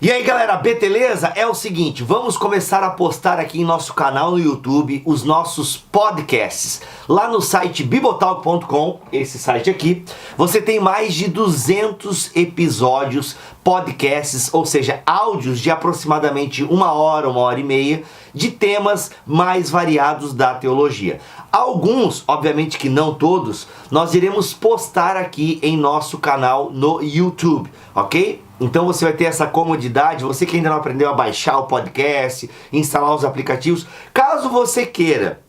E aí galera, beleza? É o seguinte, vamos começar a postar aqui em nosso canal no YouTube os nossos podcasts. Lá no site bibotalk.com, esse site aqui, você tem mais de 200 episódios, podcasts, ou seja, áudios de aproximadamente 1 hora e meia, de temas mais variados da teologia. Alguns, obviamente que não todos, nós iremos postar aqui em nosso canal no YouTube, ok? Então você vai ter essa comodidade, você que ainda não aprendeu a baixar o podcast, instalar os aplicativos, caso você queira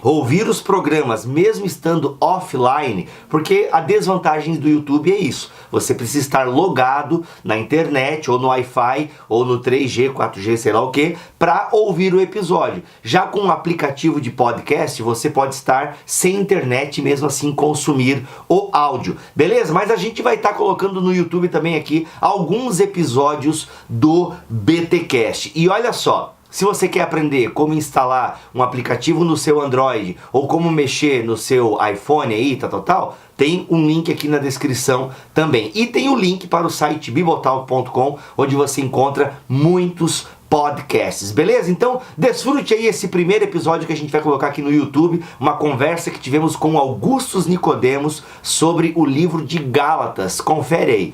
ouvir os programas mesmo estando offline, porque a desvantagem do YouTube é isso, você precisa estar logado na internet ou no Wi-Fi ou no 3G, 4G, sei lá o que, para ouvir o episódio. Já com o aplicativo de podcast, você pode estar sem internet e mesmo assim consumir o áudio, beleza? Mas a gente vai estar colocando no YouTube também aqui alguns episódios do BTcast. E olha só, se você quer aprender como instalar um aplicativo no seu Android ou como mexer no seu iPhone aí, tal, tem um link aqui na descrição também. E tem o link para o site bibotalk.com, onde você encontra muitos podcasts, beleza? Então, desfrute aí esse primeiro episódio que a gente vai colocar aqui no YouTube, uma conversa que tivemos com Augustus Nicodemos sobre o livro de Gálatas. Confere aí.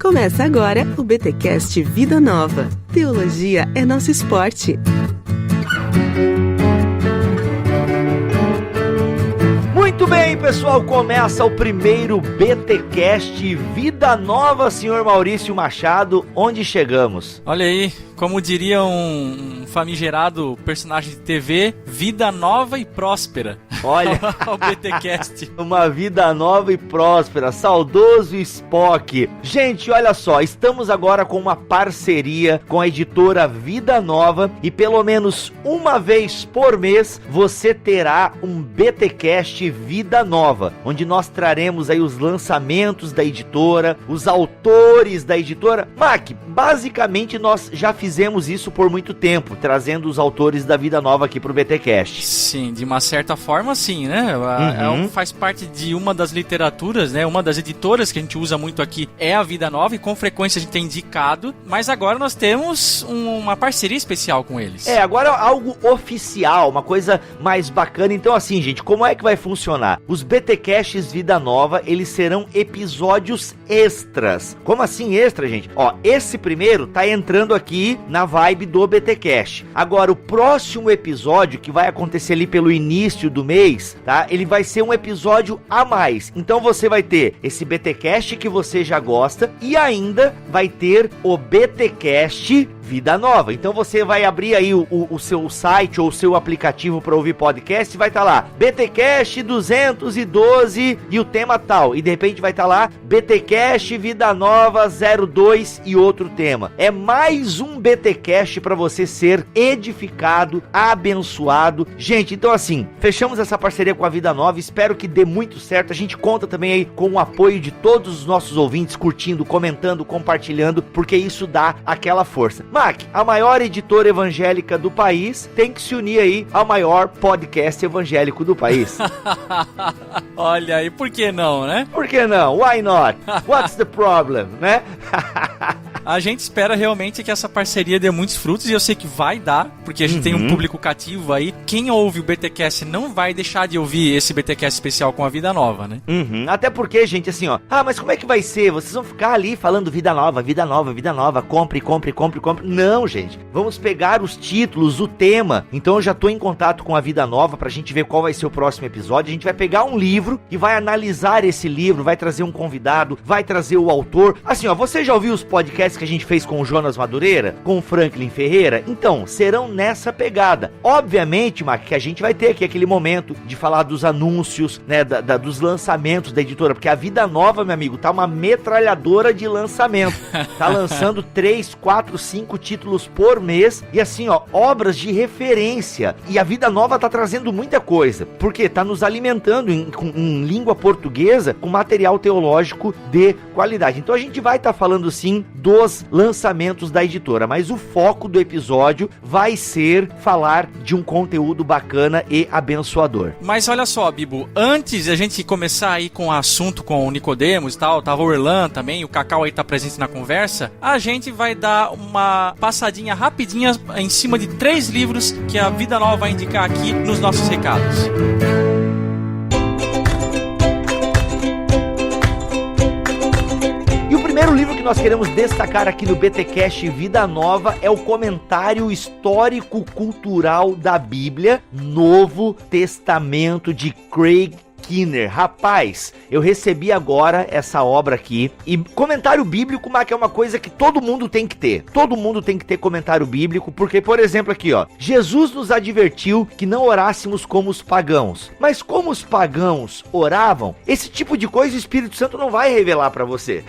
Começa agora o BTcast Vida Nova. Teologia é nosso esporte. Muito bem, pessoal, começa o primeiro BTcast Vida Nova, senhor Maurício Machado, onde chegamos? Olha aí, como diria um famigerado personagem de TV, vida nova e próspera. Olha, o BTcast. Uma vida nova e próspera, saudoso Spock. Gente, olha só, estamos agora com uma parceria com a editora Vida Nova e pelo menos uma vez por mês você terá um BTcast Vida Nova, onde nós traremos aí os lançamentos da editora, os autores da editora. Mac, basicamente nós já fizemos isso por muito tempo, trazendo os autores da Vida Nova aqui pro BTcast. Sim, de uma certa forma sim, né? Faz parte de uma das literaturas, né? Uma das editoras que a gente usa muito aqui é a Vida Nova e com frequência a gente tem indicado, mas agora nós temos uma parceria especial com eles. Agora algo oficial, uma coisa mais bacana. Então assim, gente, como é que vai funcionar? Os BTcasts Vida Nova, eles serão episódios extras. Como assim extra, gente? Ó, esse primeiro tá entrando aqui na vibe do BTcast. Agora, o próximo episódio, que vai acontecer ali pelo início do mês, tá? Ele vai ser um episódio a mais. Então você vai ter esse BTcast que você já gosta e ainda vai ter o BTcast Vida Nova. Então você vai abrir aí o seu site ou o seu aplicativo para ouvir podcast e vai estar lá BTcast 212 e o tema tal. E de repente vai estar lá BTcast Vida Nova 02 e outro tema. É mais um BTcast para você ser edificado, abençoado. Gente, então assim, fechamos essa parceria com a Vida Nova, espero que dê muito certo. A gente conta também aí com o apoio de todos os nossos ouvintes, curtindo, comentando, compartilhando, porque isso dá aquela força. Mac, a maior editora evangélica do país tem que se unir aí ao maior podcast evangélico do país. Olha aí, por que não, né? Por que não? Why not? What's the problem, né? A gente espera realmente que essa parceria dê muitos frutos e eu sei que vai dar, porque a gente tem um público cativo aí. Quem ouve o BTcast não vai deixar de ouvir esse BTcast especial com a Vida Nova, né? Até porque, gente, assim, ó, mas como é que vai ser? Vocês vão ficar ali falando vida nova, vida nova, vida nova, compre. Não, gente, vamos pegar os títulos, o tema. Então eu já tô em contato com a Vida Nova pra gente ver qual vai ser o próximo episódio. A gente vai pegar um livro e vai analisar esse livro, vai trazer um convidado, vai trazer o autor. Assim, ó, você já ouviu os podcasts que a gente fez com o Jonas Madureira, com o Franklin Ferreira? Então, serão nessa pegada. Obviamente, Mac, que a gente vai ter aqui aquele momento de falar dos anúncios, né, dos lançamentos da editora, porque a Vida Nova, meu amigo, tá uma metralhadora de lançamento. Tá lançando 3, 4, 5 títulos por mês e assim, ó, obras de referência. E a Vida Nova tá trazendo muita coisa, porque tá nos alimentando em língua portuguesa com material teológico de qualidade. Então a gente vai estar falando sim dos lançamentos da editora, mas o foco do episódio vai ser falar de um conteúdo bacana e abençoador. Mas olha só, Bibo, antes de a gente começar aí com o assunto com o Nicodemos e tal, tava o Orlan também, o Cacau aí tá presente na conversa, a gente vai dar uma passadinha rapidinha em cima de 3 livros que a Vida Nova vai indicar aqui nos nossos recados. O primeiro livro que nós queremos destacar aqui no BTcast Vida Nova é o Comentário Histórico-Cultural da Bíblia, Novo Testamento, de Craig Keener. Rapaz, eu recebi agora essa obra aqui, e comentário bíblico, mas que é uma coisa que todo mundo tem que ter. Todo mundo tem que ter comentário bíblico, porque, por exemplo, aqui, ó, Jesus nos advertiu que não orássemos como os pagãos. Mas como os pagãos oravam, esse tipo de coisa o Espírito Santo não vai revelar pra você.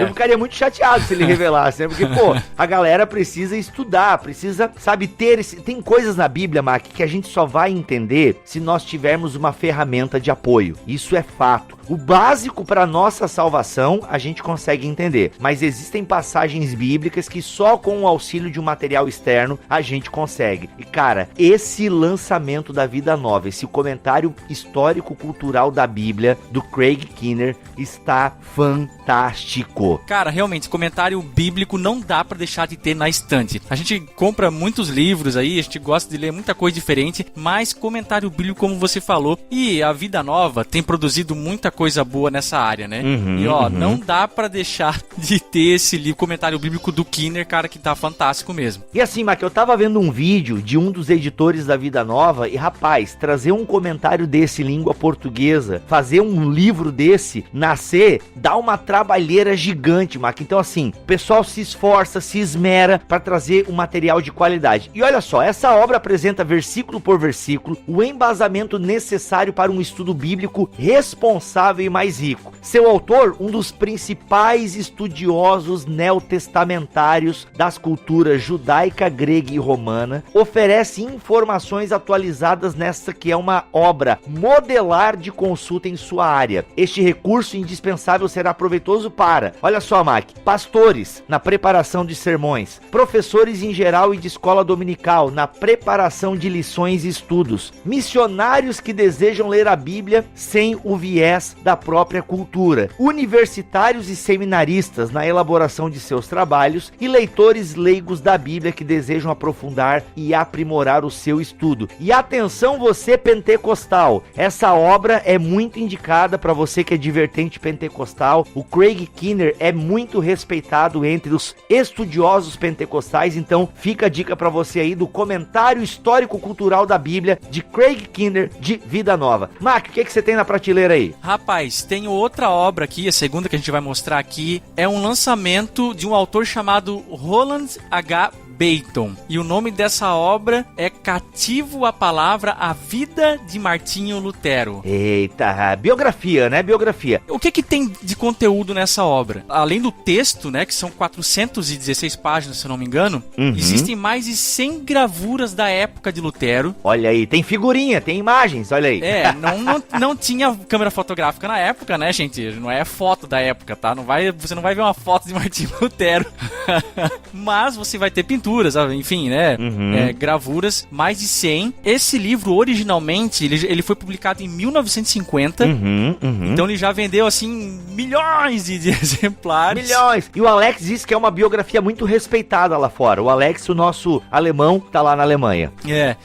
Eu ficaria muito chateado se ele revelasse, né? Porque, pô, a galera precisa estudar, precisa, sabe, ter tem coisas na Bíblia, Mac, que a gente só vai entender se nós tivermos uma ferramenta de apoio. Isso é fato. O básico para nossa salvação a gente consegue entender, mas existem passagens bíblicas que só com o auxílio de um material externo a gente consegue. E cara, esse lançamento da Vida Nova, esse comentário histórico-cultural da Bíblia do Craig Keener está fantástico. Cara, realmente, comentário bíblico não dá pra deixar de ter na estante. A gente compra muitos livros aí, a gente gosta de ler muita coisa diferente, mas comentário bíblico, como você falou, e a Vida Nova tem produzido muita coisa boa nessa área, né? E ó, não dá pra deixar de ter esse livro, comentário bíblico do Keener, cara, que tá fantástico mesmo. E assim, Mac, eu tava vendo um vídeo de um dos editores da Vida Nova e, rapaz, trazer um comentário desse em língua portuguesa, fazer um livro desse nascer, dá uma trabalheira gigante, Mac. Então, assim, o pessoal se esforça, se esmera pra trazer um material de qualidade. E olha só, essa obra apresenta versículo por versículo o embasamento necessário para um estudo bíblico responsável e mais rico. Seu autor, um dos principais estudiosos neotestamentários das culturas judaica, grega e romana, oferece informações atualizadas nesta que é uma obra modelar de consulta em sua área. Este recurso indispensável será proveitoso para, olha só, Mac, pastores na preparação de sermões, professores em geral e de escola dominical na preparação de lições e estudos, missionários que desejam ler a Bíblia sem o viés da própria cultura, universitários e seminaristas na elaboração de seus trabalhos e leitores leigos da Bíblia que desejam aprofundar e aprimorar o seu estudo. E atenção, você pentecostal, essa obra é muito indicada para você que é divertente pentecostal. O Craig Keener é muito respeitado entre os estudiosos pentecostais, então fica a dica para você aí do Comentário Histórico-Cultural da Bíblia de Craig Keener, de Vida Nova. Mac, o que você tem na prateleira aí? Rapaz, tem outra obra aqui, a segunda que a gente vai mostrar aqui, é um lançamento de um autor chamado Roland H. Bacon. E o nome dessa obra é Cativo à Palavra, a Vida de Martinho Lutero. Eita, biografia, né? Biografia. O que tem de conteúdo nessa obra? Além do texto, né, que são 416 páginas, se eu não me engano, existem mais de 100 gravuras da época de Lutero. Olha aí, tem figurinha, tem imagens, olha aí. Não tinha câmera fotográfica na época, né, gente? Não é foto da época, tá? Você não vai ver uma foto de Martinho Lutero. Mas você vai ter pintura, enfim, né? Gravuras, mais de 100. Esse livro, originalmente, ele foi publicado em 1950. Então ele já vendeu, assim, milhões de exemplares. Milhões! E o Alex disse que é uma biografia muito respeitada lá fora. O Alex, o nosso alemão, tá lá na Alemanha.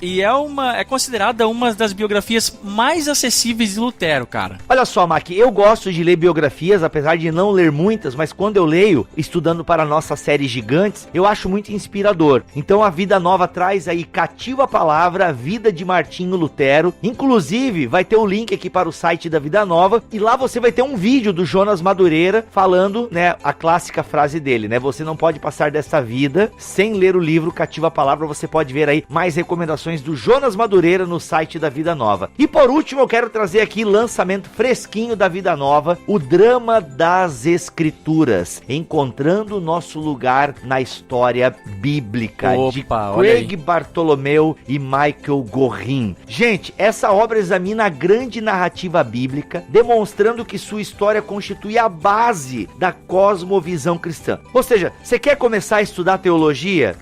E é considerada uma das biografias mais acessíveis de Lutero, cara. Olha só, Mac, eu gosto de ler biografias, apesar de não ler muitas, mas quando eu leio, estudando para a nossa série Gigantes, eu acho muito inspirador. Então a Vida Nova traz aí Cativo à Palavra, a Vida de Martinho Lutero. Inclusive, vai ter o link aqui para o site da Vida Nova, e lá você vai ter um vídeo do Jonas Madureira falando, né, a clássica frase dele, né? Você não pode passar dessa vida sem ler o livro Cativo à Palavra. Você pode ver aí mais recomendações do Jonas Madureira no site da Vida Nova. E por último, eu quero trazer aqui lançamento fresquinho da Vida Nova, o Drama das Escrituras, encontrando o nosso lugar na história bíblica. Bíblica, de Craig Bartholomew e Michael Gorin. Gente, essa obra examina a grande narrativa bíblica, demonstrando que sua história constitui a base da cosmovisão cristã. Ou seja, você quer começar a estudar teologia?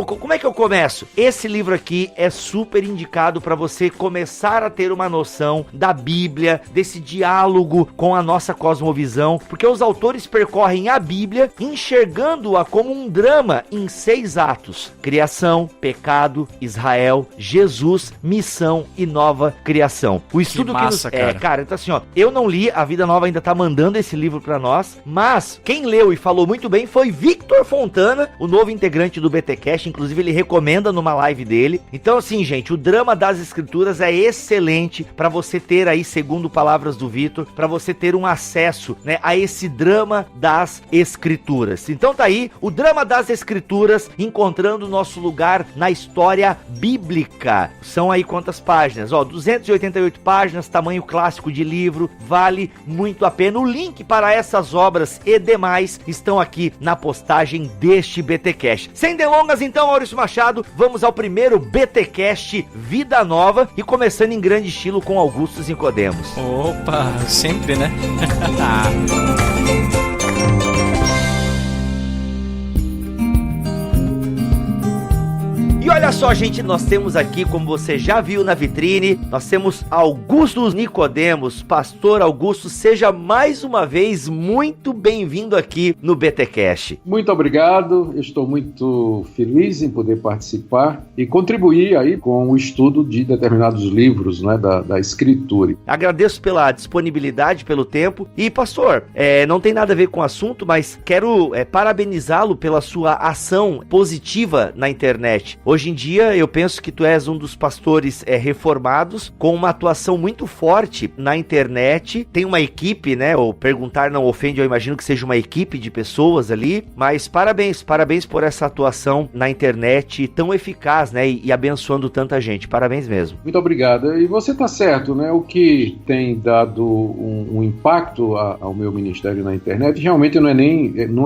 Como é que eu começo? Esse livro aqui é super indicado para você começar a ter uma noção da Bíblia, desse diálogo com a nossa cosmovisão, porque os autores percorrem a Bíblia enxergando-a como um drama em 6 atos: criação, pecado, Israel, Jesus, missão e nova criação. O estudo que nos... cara, então assim, ó, eu não li, a Vida Nova ainda tá mandando esse livro pra nós, mas quem leu e falou muito bem foi Victor Fontana, o novo integrante do BTcast, inclusive ele recomenda numa live dele. Então assim, gente, o drama das escrituras é excelente pra você ter aí, segundo palavras do Victor, pra você ter um acesso, né, a esse drama das escrituras. Então tá aí, o drama das escrituras, encontrando o nosso lugar na história bíblica. São aí quantas páginas? Ó, 288 páginas, tamanho clássico de livro, vale muito a pena. O link para essas obras e demais estão aqui na postagem deste BTcast. Sem delongas então, Maurício Machado, vamos ao primeiro BTcast Vida Nova e começando em grande estilo com Augustus Nicodemos. Opa, sempre, né? E olha só, gente, nós temos aqui, como você já viu na vitrine, nós temos Augusto Nicodemos. Pastor Augusto, seja mais uma vez muito bem-vindo aqui no BTcast. Muito obrigado, eu estou muito feliz em poder participar e contribuir aí com o estudo de determinados livros, né, da escritura. Agradeço pela disponibilidade, pelo tempo. E, pastor, não tem nada a ver com o assunto, mas quero parabenizá-lo pela sua ação positiva na internet. Hoje em dia, eu penso que tu és um dos pastores reformados, com uma atuação muito forte na internet. Tem uma equipe, né? Ou perguntar não ofende, eu imagino que seja uma equipe de pessoas ali. Mas parabéns por essa atuação na internet tão eficaz, né? E abençoando tanta gente. Parabéns mesmo. Muito obrigado. E você está certo, né? O que tem dado um impacto ao meu ministério na internet, realmente não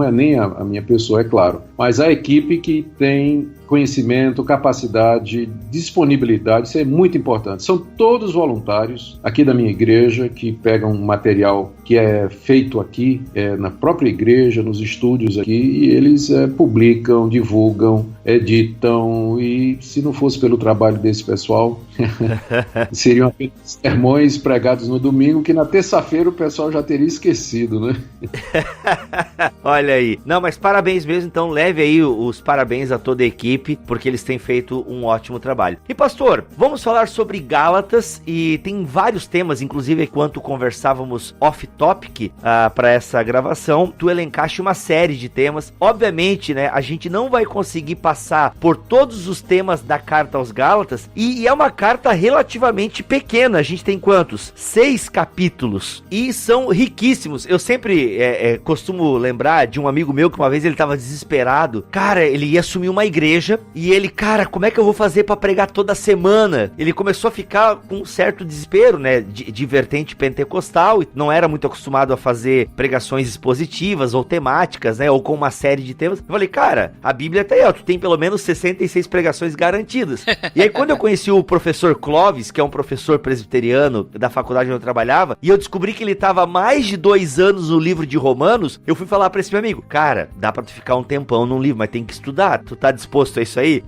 é nem a minha pessoa, é claro, mas a equipe que tem conhecimento, capacidade, disponibilidade, isso é muito importante. São todos voluntários aqui da minha igreja que pegam material que é feito aqui, na própria igreja, nos estúdios aqui, e eles publicam, divulgam, editam, e se não fosse pelo trabalho desse pessoal, seriam apenas sermões pregados no domingo, que na terça-feira o pessoal já teria esquecido, né? Olha aí. Não, mas parabéns mesmo, então leve aí os parabéns a toda a equipe, porque eles têm feito um ótimo trabalho. E pastor, vamos falar sobre Gálatas, e tem vários temas, inclusive enquanto conversávamos off-topic para essa gravação, tu elencaste uma série de temas. Obviamente, né, a gente não vai conseguir passar por todos os temas da carta aos Gálatas, e é uma carta relativamente pequena. A gente tem quantos? 6 capítulos, e são riquíssimos. Eu sempre costumo lembrar de um amigo meu que uma vez ele estava desesperado. Cara, ele ia assumir uma igreja, e ele, cara, como é que eu vou fazer pra pregar toda semana? Ele começou a ficar com um certo desespero, né, de vertente pentecostal, e não era muito acostumado a fazer pregações expositivas ou temáticas, né, ou com uma série de temas. Eu falei, cara, a Bíblia tá aí, ó, tu tem pelo menos 66 pregações garantidas. E aí quando eu conheci o professor Clóvis, que é um professor presbiteriano da faculdade onde eu trabalhava, e eu descobri que ele tava há mais de 2 anos no livro de Romanos, eu fui falar pra esse meu amigo, cara, dá pra tu ficar um tempão num livro, mas tem que estudar, tu tá disposto a isso aí?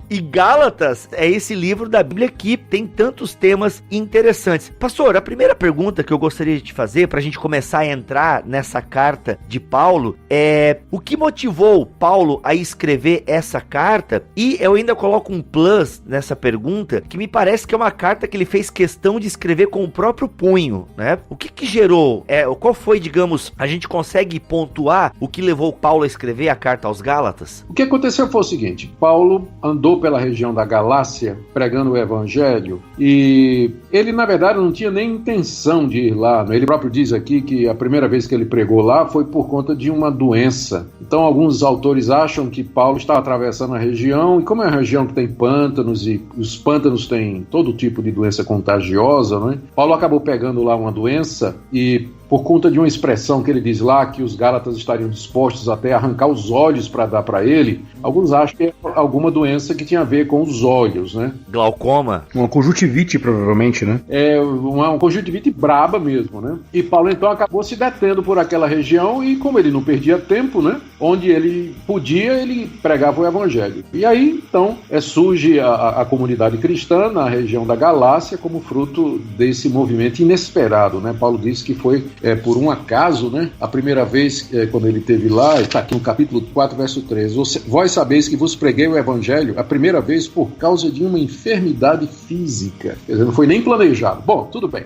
E Gálatas é esse livro da Bíblia que tem tantos temas interessantes. Pastor, a primeira pergunta que eu gostaria de te fazer, pra gente começar a entrar nessa carta de Paulo, é o que motivou Paulo a escrever essa carta? E eu ainda coloco um plus nessa pergunta, que me parece que é uma carta que ele fez questão de escrever com o próprio punho, né? O que gerou? Qual foi, digamos, a gente consegue pontuar o que levou Paulo a escrever a carta aos Gálatas? O que aconteceu foi o seguinte: Paulo andou pela região da Galácia pregando o evangelho, e ele na verdade não tinha nem intenção de ir lá. Ele próprio diz aqui que a primeira vez que ele pregou lá foi por conta de uma doença. Então alguns autores acham que Paulo estava atravessando a região, e como é uma região que tem pântanos, e os pântanos têm todo tipo de doença contagiosa, né? Paulo acabou pegando lá uma doença, e por conta de uma expressão que ele diz lá, que os Gálatas estariam dispostos até a arrancar os olhos para dar para ele. Alguns acham que é alguma doença que tinha a ver com os olhos, né? Glaucoma. Uma conjuntivite, provavelmente, né? É uma conjuntivite braba mesmo, né? E Paulo, então, acabou se detendo por aquela região e, como ele não perdia tempo, né? Onde ele podia, ele pregava o evangelho. E aí, então, surge a comunidade cristã na região da Galácia como fruto desse movimento inesperado, né? Paulo disse que foi por um acaso, né? A primeira vez quando ele esteve lá, está aqui no capítulo 4, verso 13. Vós sabeis que vos preguei o evangelho a primeira vez por causa de uma enfermidade física. Quer dizer, não foi nem planejado. Bom, tudo bem.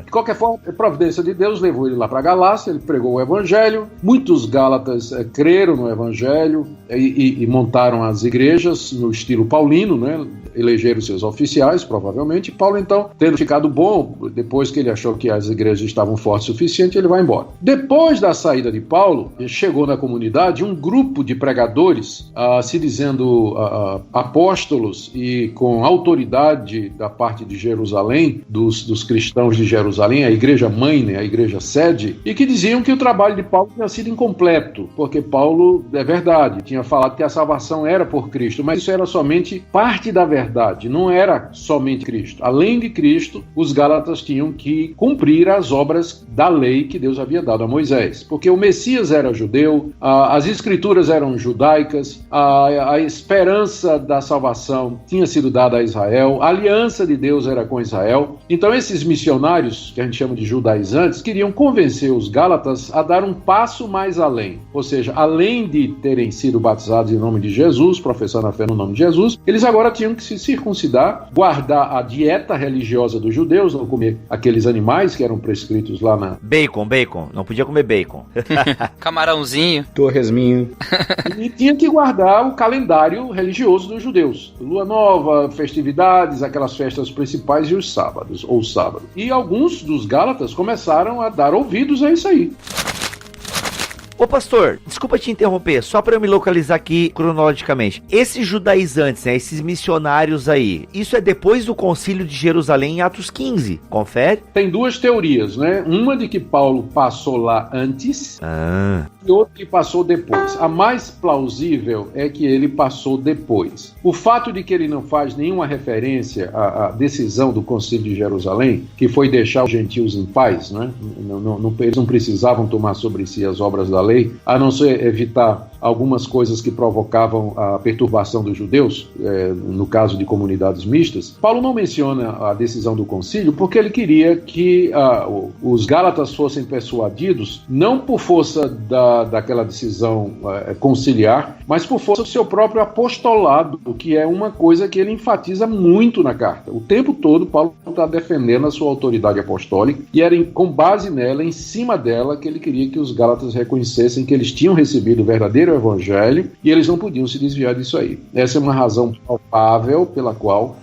De qualquer forma, a providência de Deus levou ele lá para a Galácia, ele pregou o evangelho, muitos gálatas creram no evangelho e montaram as igrejas no estilo paulino, né? Elegeram seus oficiais, provavelmente. Paulo, então, tendo ficado bom, depois que ele achou que as igrejas estavam fortes o suficiente, ele vai embora. Depois da saída de Paulo, chegou na comunidade um grupo de pregadores, se dizendo apóstolos e com autoridade da parte de Jerusalém, dos cristãos de Jerusalém, a igreja mãe, né, a igreja sede, e que diziam que o trabalho de Paulo tinha sido incompleto, porque Paulo, é verdade, tinha falado que a salvação era por Cristo, mas isso era somente parte da verdade, não era somente Cristo. Além de Cristo, os gálatas tinham que cumprir as obras da lei que Deus havia dado a Moisés, porque o Messias era judeu, as escrituras eram judaicas, a esperança da salvação tinha sido dada a Israel, a aliança de Deus era com Israel. Então esses missionários, que a gente chama de judaizantes, queriam convencer os gálatas a dar um passo mais além, ou seja, além de terem sido batizados em nome de Jesus, professando a fé no nome de Jesus, eles agora tinham que se circuncidar, guardar a dieta religiosa dos judeus, não comer aqueles animais que eram prescritos lá na... Bacon, não podia comer bacon. Camarãozinho. Torresminho. E tinha que guardar o calendário religioso dos judeus. Lua nova, festividades, aquelas festas principais e os sábados, ou sábado. E alguns dos gálatas começaram a dar ouvidos a isso aí. Ô pastor, desculpa te interromper, só para eu me localizar aqui cronologicamente. Esses judaizantes, né, esses missionários aí, isso é depois do concílio de Jerusalém em Atos 15, confere? Tem duas teorias, né? Uma de que Paulo passou lá antes e outra que passou depois. A mais plausível é que ele passou depois. O fato de que ele não faz nenhuma referência à decisão do concílio de Jerusalém, que foi deixar os gentios em paz, né? Eles não precisavam tomar sobre si as obras da lei, a não ser evitar algumas coisas que provocavam a perturbação dos judeus, no caso de comunidades mistas. Paulo não menciona a decisão do concílio porque ele queria que os gálatas fossem persuadidos, não por força daquela decisão conciliar, mas por força do seu próprio apostolado, que é uma coisa que ele enfatiza muito na carta. O tempo todo Paulo está defendendo a sua autoridade apostólica e era com base nela, em cima dela, que ele queria que os gálatas reconhecessem que eles tinham recebido o verdadeiro evangelho e eles não podiam se desviar disso aí. Essa é uma razão palpável pela qual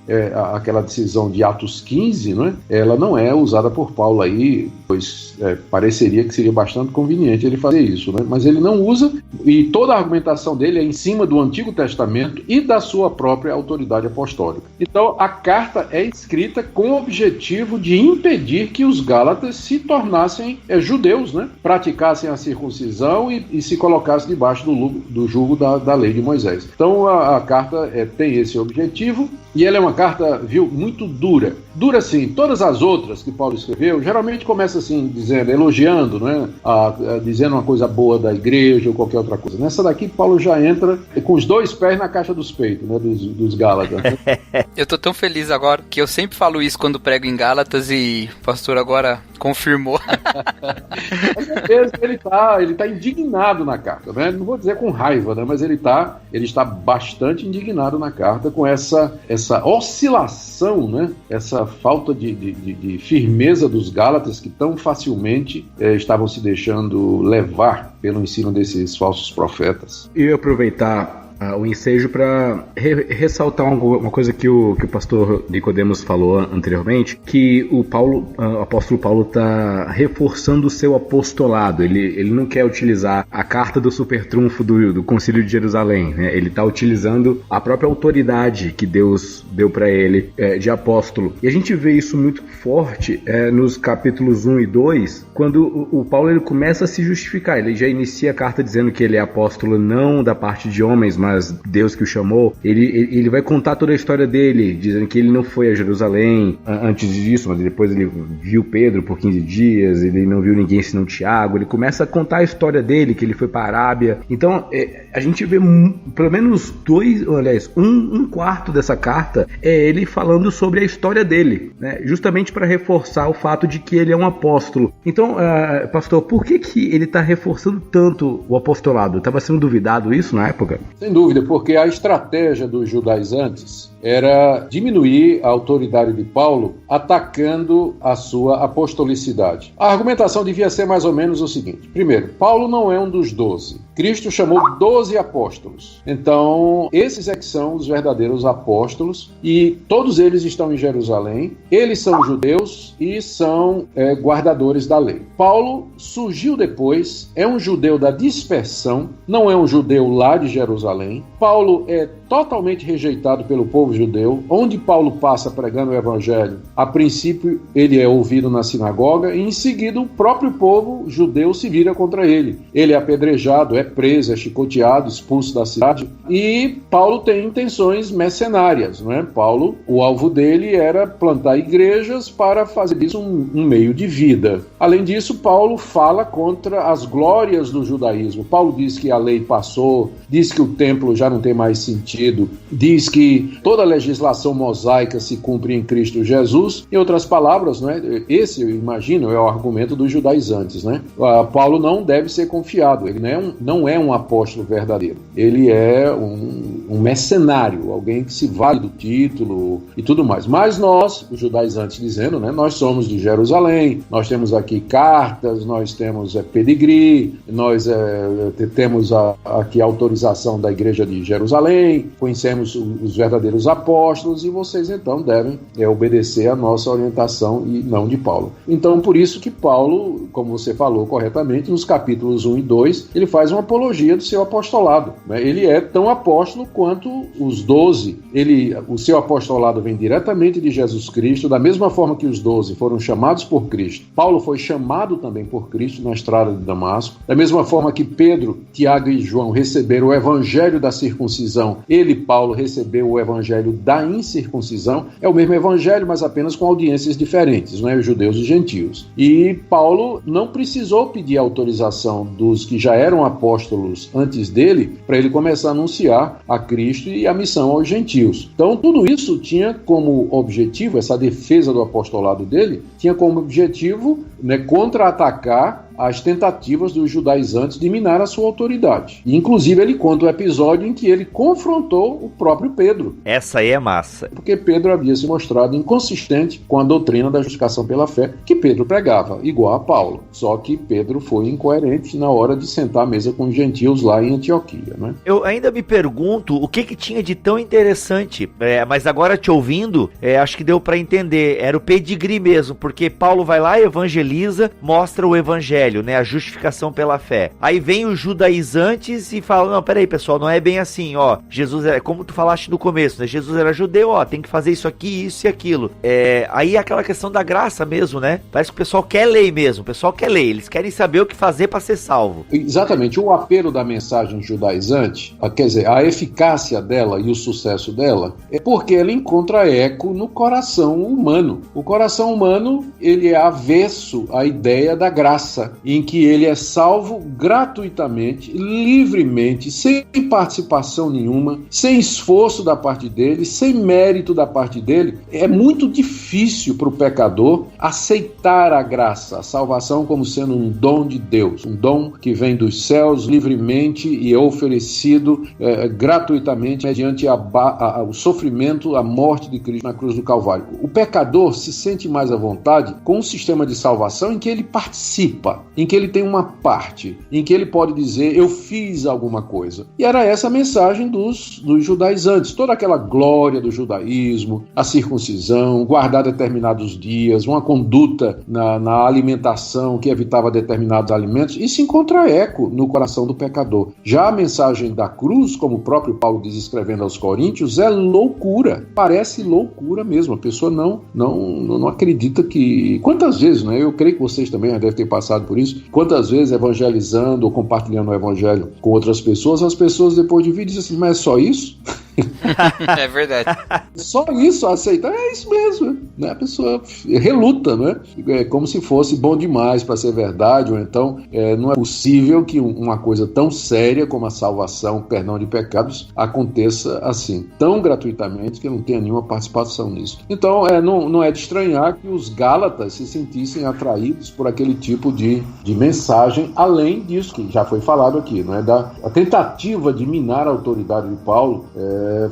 aquela decisão de Atos 15, né, ela não é usada por Paulo aí, pois pareceria que seria bastante conveniente ele fazer isso, né? Mas ele não usa, e toda a argumentação dele é em cima do Antigo Testamento e da sua própria autoridade apostólica. Então a carta é escrita com o objetivo de impedir que os gálatas se tornassem judeus, né? Praticassem a circuncisão e se colocassem debaixo do jugo da lei de Moisés. Então a carta tem esse objetivo e ela é uma carta, muito dura. Dura sim, todas as outras que Paulo escreveu, geralmente começa assim, elogiando, né? Dizendo uma coisa boa da igreja ou qualquer outra coisa. Nessa daqui, Paulo já entra com os dois pés na caixa dos peitos, né? Dos Gálatas. Né? Eu tô tão feliz agora que eu sempre falo isso quando prego em Gálatas e o pastor agora confirmou. Ele tá indignado na carta, né? Não vou dizer com raiva, né? Mas ele está bastante indignado na carta com essa oscilação, né? Essa falta de firmeza dos Gálatas que tão facilmente estavam se deixando levar pelo ensino desses falsos profetas. Eu ia aproveitar o ensejo para ressaltar uma coisa que o pastor Nicodemos falou anteriormente, que o apóstolo Paulo está reforçando o seu apostolado. Ele não quer utilizar a carta do supertrunfo do Concílio de Jerusalém, né? Ele está utilizando a própria autoridade que Deus deu para ele de apóstolo. E a gente vê isso muito forte nos capítulos 1 e 2, quando o Paulo ele começa a se justificar. Ele já inicia a carta dizendo que ele é apóstolo não da parte de homens, mas Deus que o chamou. Ele vai contar toda a história dele, dizendo que ele não foi a Jerusalém antes disso, mas depois ele viu Pedro por 15 dias, ele não viu ninguém senão Tiago. Ele começa a contar a história dele, que ele foi para a Arábia. Então, a gente vê pelo menos um quarto dessa carta é ele falando sobre a história dele, né? Justamente para reforçar o fato de que ele é um apóstolo. Então, pastor, por que ele está reforçando tanto o apostolado? Estava sendo duvidado isso na época? Sem dúvida, porque a estratégia dos judaizantes era diminuir a autoridade de Paulo atacando a sua apostolicidade. A argumentação devia ser mais ou menos o seguinte: primeiro, Paulo não é um dos 12. Cristo chamou 12 apóstolos. Então, esses é que são os verdadeiros apóstolos e todos eles estão em Jerusalém. Eles são judeus e são guardadores da lei. Paulo surgiu depois, é um judeu da dispersão, não é um judeu lá de Jerusalém. Paulo é totalmente rejeitado pelo povo judeu. Onde Paulo passa pregando o evangelho, a princípio ele é ouvido na sinagoga e em seguida o próprio povo judeu se vira contra ele. Ele é apedrejado, é preso, é chicoteado, expulso da cidade. E Paulo tem intenções mercenárias, não é? Paulo, o alvo dele era plantar igrejas para fazer disso um meio de vida. Além disso, Paulo fala contra as glórias do judaísmo. Paulo diz que a lei passou, diz que o templo já não tem mais sentido, diz que toda a legislação mosaica se cumpre em Cristo Jesus. Em outras palavras, não é? Esse, eu imagino, é o argumento dos judaizantes, né? Paulo não deve ser confiado, ele não é um apóstolo verdadeiro, ele é um mercenário, alguém que se vale do título e tudo mais. Mas nós, os judaizantes dizendo, né, nós somos de Jerusalém, nós temos aqui cartas, nós temos pedigree, nós temos aqui a autorização da igreja de Jerusalém, conhecemos os verdadeiros apóstolos e vocês então devem obedecer a nossa orientação e não de Paulo. Então, por isso que Paulo, como você falou corretamente, nos capítulos 1 e 2, ele faz uma apologia do seu apostolado, né? Ele é tão apóstolo quanto os 12. O seu apostolado vem diretamente de Jesus Cristo, da mesma forma que os 12 foram chamados por Cristo. Paulo foi chamado também por Cristo na estrada de Damasco. Da mesma forma que Pedro, Tiago e João receberam o evangelho da circuncisão, Paulo, recebeu o evangelho da incircuncisão. É o mesmo evangelho, mas apenas com audiências diferentes, né? Os judeus e gentios. E Paulo não precisou pedir autorização dos que já eram apóstolos antes dele para ele começar a anunciar a Cristo e a missão aos gentios. Então, tudo isso tinha como objetivo, essa defesa do apostolado dele, tinha como objetivo, né, contra-atacar as tentativas dos judaizantes de minar a sua autoridade. E, inclusive, ele conta o episódio em que ele confrontou o próprio Pedro. Essa aí é massa. Porque Pedro havia se mostrado inconsistente com a doutrina da justificação pela fé que Pedro pregava, igual a Paulo. Só que Pedro foi incoerente na hora de sentar à mesa com os gentios lá em Antioquia, né? Eu ainda me pergunto o que tinha de tão interessante, mas agora te ouvindo, acho que deu para entender. Era o pedigree mesmo, porque Paulo vai lá, evangeliza, mostra o evangelho, né, a justificação pela fé. Aí vem os judaizantes e falam, não, peraí pessoal, não é bem assim, ó, Jesus é como tu falaste no começo, né, Jesus era judeu, ó, tem que fazer isso aqui, isso e aquilo. Aí é aquela questão da graça mesmo, né, parece que o pessoal quer lei mesmo, o pessoal quer lei, eles querem saber o que fazer para ser salvo. Exatamente, o apelo da mensagem judaizante, quer dizer, a eficácia dela e o sucesso dela, é porque ela encontra eco no coração humano. O coração humano, ele é avesso à ideia da graça, em que ele é salvo gratuitamente, livremente, sem participação nenhuma, sem esforço da parte dele, sem mérito da parte dele. É muito difícil para o pecador aceitar a graça, a salvação como sendo um dom de Deus, um dom que vem dos céus livremente e é oferecido gratuitamente mediante o sofrimento, a morte de Cristo na cruz do Calvário. O pecador se sente mais à vontade com um sistema de salvação em que ele participa. em que ele tem uma parte, em que ele pode dizer, eu fiz alguma coisa. E era essa a mensagem dos judaizantes, toda aquela glória do judaísmo, a circuncisão, guardar determinados dias, uma conduta na alimentação que evitava determinados alimentos, isso encontra eco no coração do pecador. Já a mensagem da cruz, como o próprio Paulo diz escrevendo aos Coríntios, é loucura, parece loucura mesmo, a pessoa não acredita que... Quantas vezes, né? Eu creio que vocês também já devem ter passado por isso, quantas vezes evangelizando ou compartilhando o evangelho com outras pessoas, as pessoas depois de vir dizem assim, mas é só isso? É verdade. Só isso, aceitar, é isso mesmo, né? A pessoa reluta, né? É como se fosse bom demais para ser verdade, ou então não é possível que uma coisa tão séria como a salvação, o perdão de pecados, aconteça assim, tão gratuitamente que não tenha nenhuma participação nisso. Então, não é de estranhar que os Gálatas se sentissem atraídos por aquele tipo de mensagem, além disso que já foi falado aqui, não é? A tentativa de minar a autoridade de Paulo,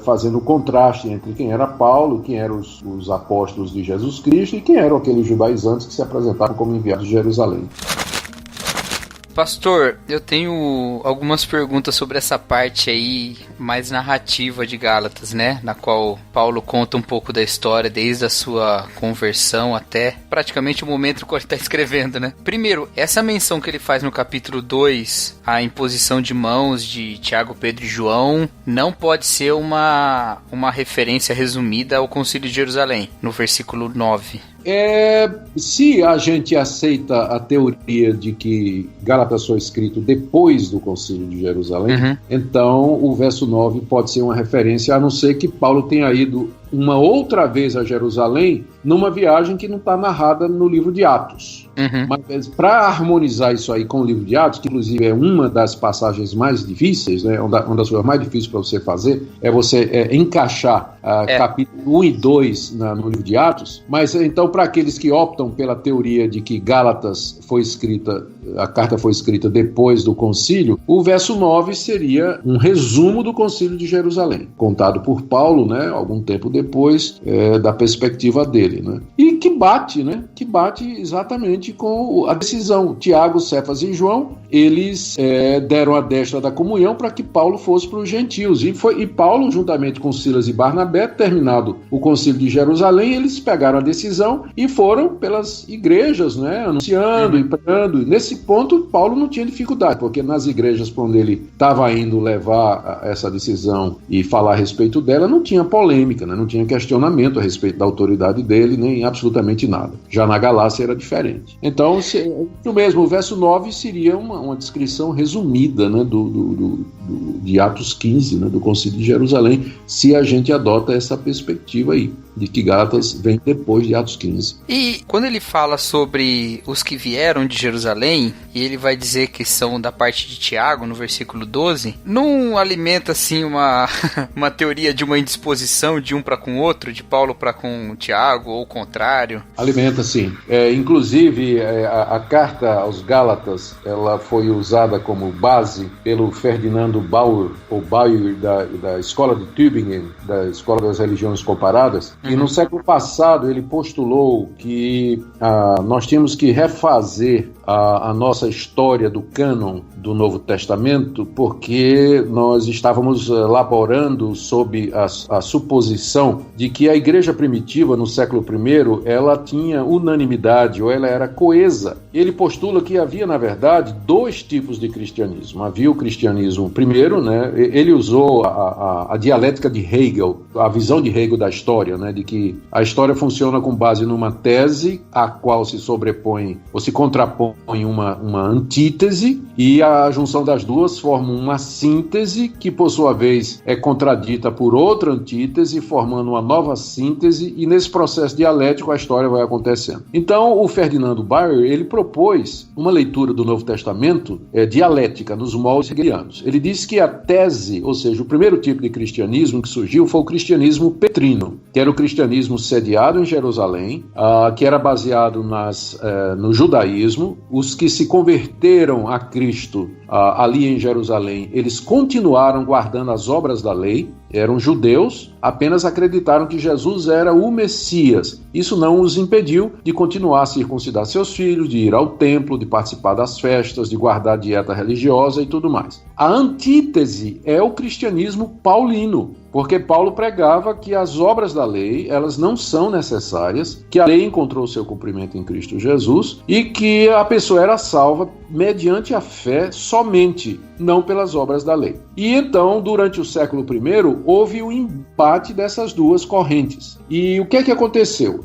fazendo o contraste entre quem era Paulo, quem eram os apóstolos de Jesus Cristo e quem eram aqueles judaizantes que se apresentavam como enviados de Jerusalém. Pastor, eu tenho algumas perguntas sobre essa parte aí mais narrativa de Gálatas, né? Na qual Paulo conta um pouco da história, desde a sua conversão até praticamente o momento em que ele está escrevendo, né? Primeiro, essa menção que ele faz no capítulo 2, a imposição de mãos de Tiago, Pedro e João, não pode ser uma referência resumida ao Concílio de Jerusalém, no versículo 9. Se a gente aceita a teoria de que Gálatas foi escrito depois do Concílio de Jerusalém, então o verso 9 pode ser uma referência, a não ser que Paulo tenha ido uma outra vez a Jerusalém numa viagem que não está narrada no livro de Atos. Mas para harmonizar isso aí com o livro de Atos, que inclusive é uma das passagens mais difíceis, né, uma das coisas mais difíceis para você fazer, é você encaixar capítulo 1 e 2 no livro de Atos. Mas então, para aqueles que optam pela teoria de que Gálatas foi escrita, a carta foi escrita depois do concílio, o verso 9 seria um resumo do concílio de Jerusalém, contado por Paulo, né, algum tempo depois da perspectiva dele, né? E que bate exatamente com a decisão. Tiago, Cefas e João, eles deram a destra da comunhão para que Paulo fosse para os gentios. E Paulo, juntamente com Silas e Barnabé, terminado o concílio de Jerusalém, eles pegaram a decisão e foram pelas igrejas, né, anunciando e pregando. Nesse ponto, Paulo não tinha dificuldade, porque nas igrejas para onde ele estava indo levar essa decisão e falar a respeito dela, não tinha polêmica, né, não tinha questionamento a respeito da autoridade dele, nem absolutamente nada. Já na Galácia era diferente. Então, o verso 9 seria uma descrição resumida, né, de Atos 15, né, do Concílio de Jerusalém, se a gente adota essa perspectiva aí, de que Gálatas vem depois de Atos 15. E quando ele fala sobre os que vieram de Jerusalém, e ele vai dizer que são da parte de Tiago, no versículo 12, não alimenta assim uma teoria de uma indisposição de um para com o outro, de Paulo para com Tiago, ou o contrário? Alimenta, sim. Inclusive, a carta aos Gálatas, ela foi usada como base pelo Ferdinando Bauer, ou Bauer da Escola de Tübingen, da Escola das Religiões Comparadas, e no século passado ele postulou que nós tínhamos que refazer a nossa história do cânon do Novo Testamento, porque nós estávamos laborando sob a suposição de que a igreja primitiva no século I, ela tinha unanimidade, ou ela era coesa. Ele postula que havia, na verdade, dois tipos de cristianismo. Havia o cristianismo primeiro, né? Ele usou a dialética de Hegel, a visão de Hegel da história, né? De que a história funciona com base numa tese a qual se sobrepõe ou se contrapõe uma antítese, e a junção das duas forma uma síntese que, por sua vez, é contradita por outra antítese, formando uma nova síntese, e nesse processo dialético a história vai acontecendo. Então, o Ferdinando Bauer, ele propôs uma leitura do Novo Testamento dialética, nos moldes hegelianos. Ele disse que a tese, ou seja, o primeiro tipo de cristianismo que surgiu foi o cristianismo petrino, que era o cristianismo sediado em Jerusalém, que era baseado no judaísmo. Os que se converteram a Cristo ali em Jerusalém, eles continuaram guardando as obras da lei, eram judeus, apenas acreditaram que Jesus era o Messias. Isso não os impediu de continuar a circuncidar seus filhos, de ir ao templo, de participar das festas, de guardar a dieta religiosa e tudo mais. A antítese é o cristianismo paulino, porque Paulo pregava que as obras da lei, elas não são necessárias, que a lei encontrou seu cumprimento em Cristo Jesus e que a pessoa era salva mediante a fé somente, não pelas obras da lei. E então, durante o século I, houve o embate dessas duas correntes. E o que é que aconteceu?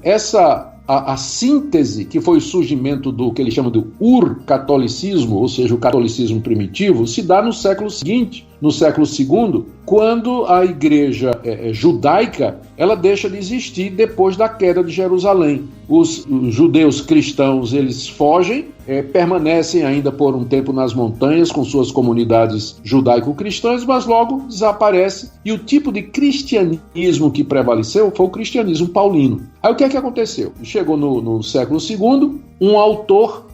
A síntese, que foi o surgimento do que ele chama de ur-catolicismo, ou seja, o catolicismo primitivo, se dá no século seguinte, no século II, quando a igreja judaica ela deixa de existir depois da queda de Jerusalém. Os judeus cristãos eles fogem, permanecem ainda por um tempo nas montanhas com suas comunidades judaico-cristãs, mas logo desaparece, e o tipo de cristianismo que prevaleceu foi o cristianismo paulino. Aí o que é que aconteceu? Chegou no século II, um autor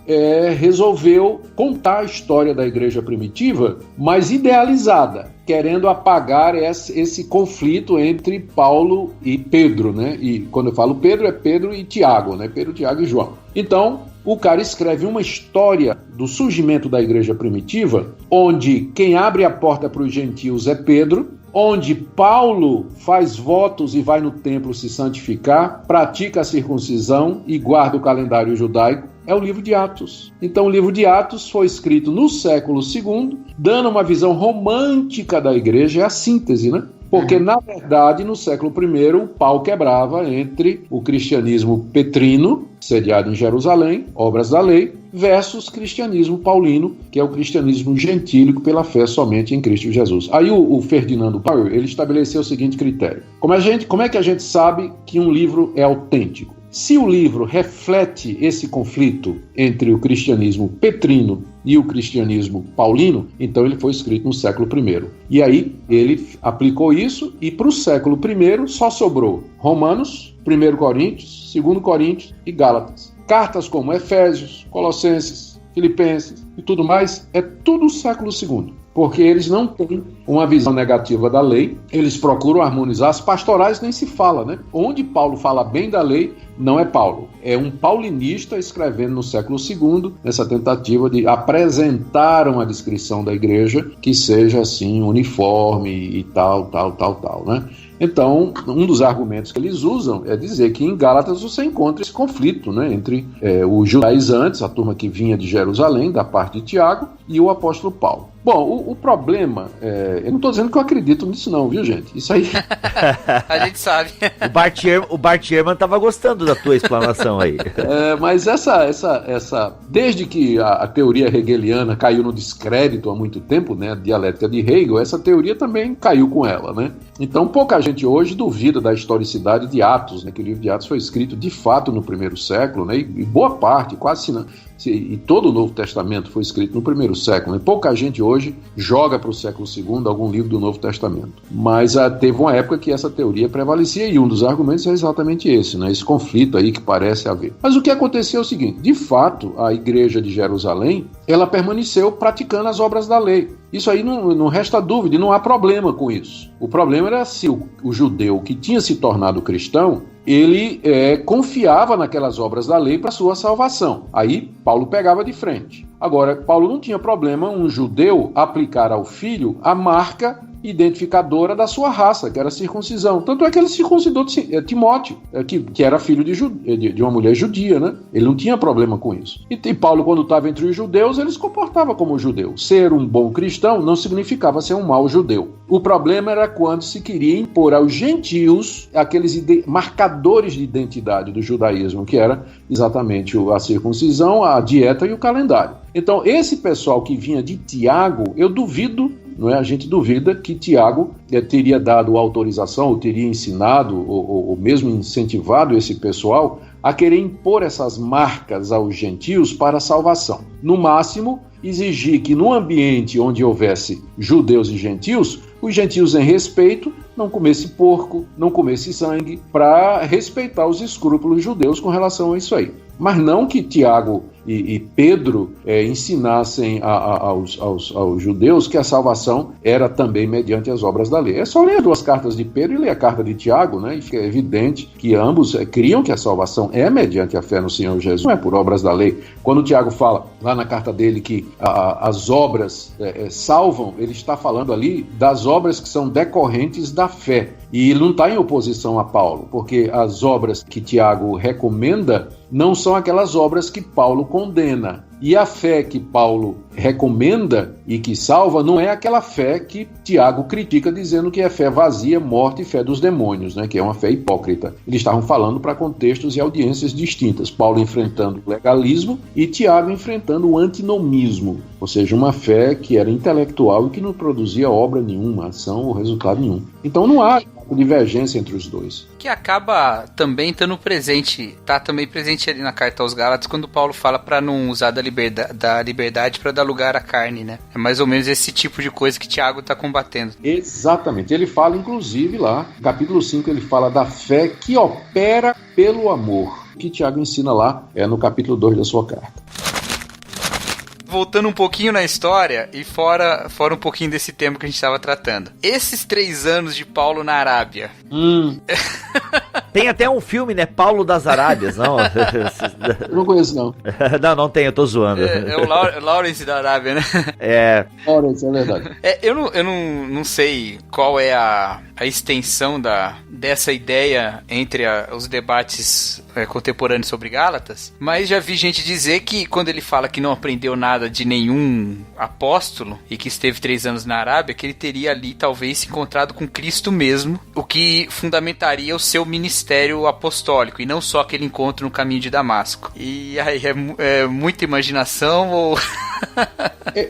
resolveu contar a história da igreja primitiva, mas idealizada, querendo apagar esse conflito entre Paulo e Pedro, né? E quando eu falo Pedro, é Pedro e Tiago, né? Pedro, Tiago e João. Então, o cara escreve uma história do surgimento da igreja primitiva, onde quem abre a porta para os gentios é Pedro, onde Paulo faz votos e vai no templo se santificar, pratica a circuncisão e guarda o calendário judaico, é o livro de Atos. Então o livro de Atos foi escrito no século II, dando uma visão romântica da igreja, é a síntese, né? Porque, na verdade, no século I, o pau quebrava entre o cristianismo petrino, sediado em Jerusalém, obras da lei, versus cristianismo paulino, que é o cristianismo gentílico pela fé somente em Cristo Jesus. Aí o Ferdinando Pauer, ele estabeleceu o seguinte critério. Como é que a gente sabe que um livro é autêntico? Se o livro reflete esse conflito entre o cristianismo petrino e o cristianismo paulino, então ele foi escrito no século I. E aí ele aplicou isso e para o século I só sobrou Romanos, 1 Coríntios, 2 Coríntios e Gálatas. Cartas como Efésios, Colossenses, Filipenses e tudo mais, é tudo século II. Porque eles não têm uma visão negativa da lei, eles procuram harmonizar. As pastorais nem se fala, né? Onde Paulo fala bem da lei, não é Paulo. É um paulinista escrevendo no século II, nessa tentativa de apresentar uma descrição da igreja que seja assim, uniforme e tal, né? Então, um dos argumentos que eles usam é dizer que em Gálatas você encontra esse conflito, né, entre os judaizantes, a turma que vinha de Jerusalém, da parte de Tiago, e o apóstolo Paulo. Bom, o problema, eu não estou dizendo que eu acredito nisso não, viu, gente? Isso aí... A gente sabe. O Bart Ehrman estava gostando da tua explanação aí. Mas desde que a teoria hegeliana caiu no descrédito há muito tempo, né, a dialética de Hegel, essa teoria também caiu com ela, né? Então, pouca gente hoje duvida da historicidade de Atos, né, que o livro de Atos foi escrito de fato no primeiro século, né, e boa parte, quase e todo o Novo Testamento foi escrito no primeiro século, né? Pouca gente hoje joga para o século II algum livro do Novo Testamento. Mas teve uma época que essa teoria prevalecia e um dos argumentos é exatamente esse, né? Esse conflito aí que parece haver. Mas o que aconteceu é o seguinte, de fato, a igreja de Jerusalém, ela permaneceu praticando as obras da lei. Isso aí não resta dúvida e não há problema com isso. O problema era se o judeu que tinha se tornado cristão, ele confiava naquelas obras da lei para sua salvação. Aí Paulo pegava de frente. Agora, Paulo não tinha problema um judeu aplicar ao filho a marca identificadora da sua raça, que era a circuncisão. Tanto é que ele circuncidou Timóteo, que era filho de uma mulher judia, né? Ele não tinha problema com isso. E Paulo, quando estava entre os judeus, ele se comportava como judeu. Ser um bom cristão não significava ser um mau judeu. O problema era quando se queria impor aos gentios aqueles marcadores de identidade do judaísmo, que era exatamente a circuncisão, a dieta e o calendário. Então, esse pessoal que vinha de Tiago, eu duvido, não é? A gente duvida que Tiago teria dado autorização, ou teria ensinado, ou mesmo incentivado esse pessoal a querer impor essas marcas aos gentios para a salvação. No máximo, exigir que no ambiente onde houvesse judeus e gentios, os gentios em respeito não comessem porco, não comessem sangue, para respeitar os escrúpulos judeus com relação a isso aí. Mas não que Tiago e Pedro ensinassem aos judeus que a salvação era também mediante as obras da lei. É só ler as duas cartas de Pedro e ler a carta de Tiago, né? E fica evidente que ambos criam que a salvação é mediante a fé no Senhor Jesus, não é por obras da lei. Quando Tiago fala lá na carta dele que as obras salvam, ele está falando ali das obras que são decorrentes da fé. E ele não está em oposição a Paulo, porque as obras que Tiago recomenda não são aquelas obras que Paulo condena. E a fé que Paulo recomenda e que salva não é aquela fé que Tiago critica, dizendo que é fé vazia, morta e fé dos demônios, né? Que é uma fé hipócrita. Eles estavam falando para contextos e audiências distintas. Paulo enfrentando o legalismo e Tiago enfrentando o antinomismo, ou seja, uma fé que era intelectual e que não produzia obra nenhuma, ação ou resultado nenhum. Então não há divergência entre os dois. Que acaba também estando presente, tá também presente ali na carta aos Gálatas, quando Paulo fala para não usar da liberdade para dar lugar à carne, né? É mais ou menos esse tipo de coisa que Tiago está combatendo. Exatamente. Ele fala, inclusive, lá, no capítulo 5, ele fala da fé que opera pelo amor, que Tiago ensina lá no capítulo 2 da sua carta. Voltando um pouquinho na história e fora um pouquinho desse tema que a gente estava tratando. Esses 3 anos de Paulo na Arábia. Tem até um filme, né? Paulo das Arábias, não? Eu não conheço, não. Não tem, eu tô zoando. É o Lawrence da Arábia, né? Lawrence, é verdade. Eu não sei qual é a extensão dessa ideia entre os debates contemporâneos sobre Gálatas, mas já vi gente dizer que quando ele fala que não aprendeu nada de nenhum apóstolo e que esteve 3 anos na Arábia, que ele teria ali talvez se encontrado com Cristo mesmo, o que fundamentaria o seu ministério apostólico e não só aquele encontro no caminho de Damasco. E aí é muita imaginação ou...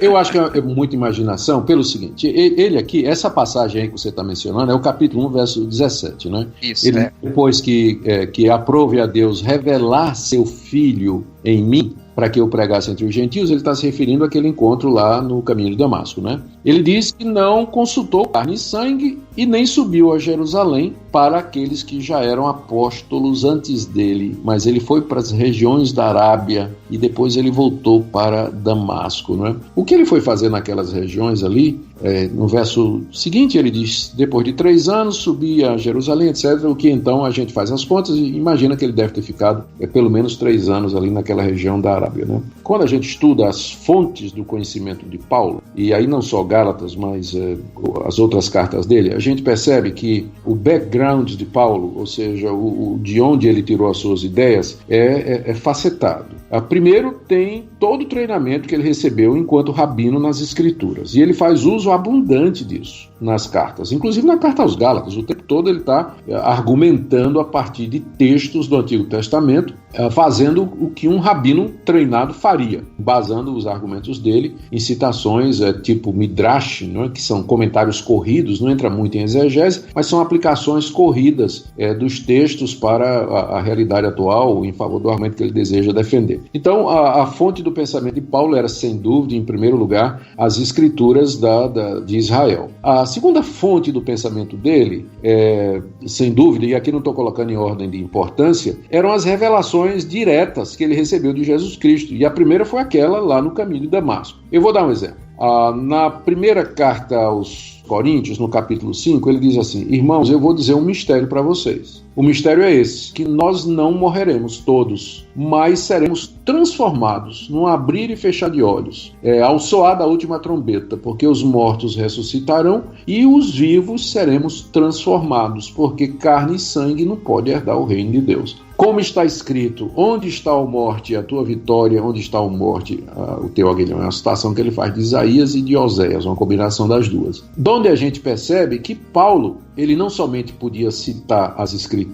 Eu acho que é muita imaginação pelo seguinte, ele aqui, essa passagem aí que você está mencionando é o capítulo 1, verso 17, né? Isso, ele, depois que aprove a Deus revelar seu Filho em mim, para que eu pregasse entre os gentios, ele está se referindo àquele encontro lá no caminho de Damasco, né? Ele diz que não consultou carne e sangue e nem subiu a Jerusalém para aqueles que já eram apóstolos antes dele, mas ele foi para as regiões da Arábia e depois ele voltou para Damasco, né? O que ele foi fazer naquelas regiões ali, no verso seguinte ele diz, depois de 3 anos subi a Jerusalém, etc., o que então a gente faz as contas e imagina que ele deve ter ficado pelo menos 3 anos ali naquela região da Arábia, né? Quando a gente estuda as fontes do conhecimento de Paulo, e aí não só Gálatas, mas as outras cartas dele, a gente percebe que o background de Paulo, ou seja, de onde ele tirou as suas ideias, é facetado. Primeiro, tem todo o treinamento que ele recebeu enquanto rabino nas Escrituras, e ele faz uso abundante disso nas cartas, inclusive na carta aos Gálatas. O tempo todo ele está argumentando a partir de textos do Antigo Testamento, fazendo o que um rabino treinado faria, basando os argumentos dele em citações tipo Midrash, né, que são comentários corridos, não entra muito em exegese, mas são aplicações corridas dos textos para a realidade atual em favor do argumento que ele deseja defender. Então, a fonte do pensamento de Paulo era, sem dúvida, em primeiro lugar, as Escrituras de Israel. A segunda fonte do pensamento dele, sem dúvida, e aqui não estou colocando em ordem de importância, eram as revelações diretas que ele recebeu de Jesus Cristo. E a primeira foi aquela lá no caminho de Damasco. Eu vou dar um exemplo. Na primeira carta aos Coríntios, no capítulo 5, ele diz assim: irmãos, eu vou dizer um mistério para vocês. O mistério é esse, que nós não morreremos todos, mas seremos transformados num abrir e fechar de olhos, ao soar da última trombeta, porque os mortos ressuscitarão e os vivos seremos transformados, porque carne e sangue não pode herdar o reino de Deus. Como está escrito, onde está a morte, a tua vitória, onde está a morte, o teu aguilhão? É uma citação que ele faz de Isaías e de Oséias, uma combinação das duas. Donde a gente percebe que Paulo, ele não somente podia citar as Escrituras,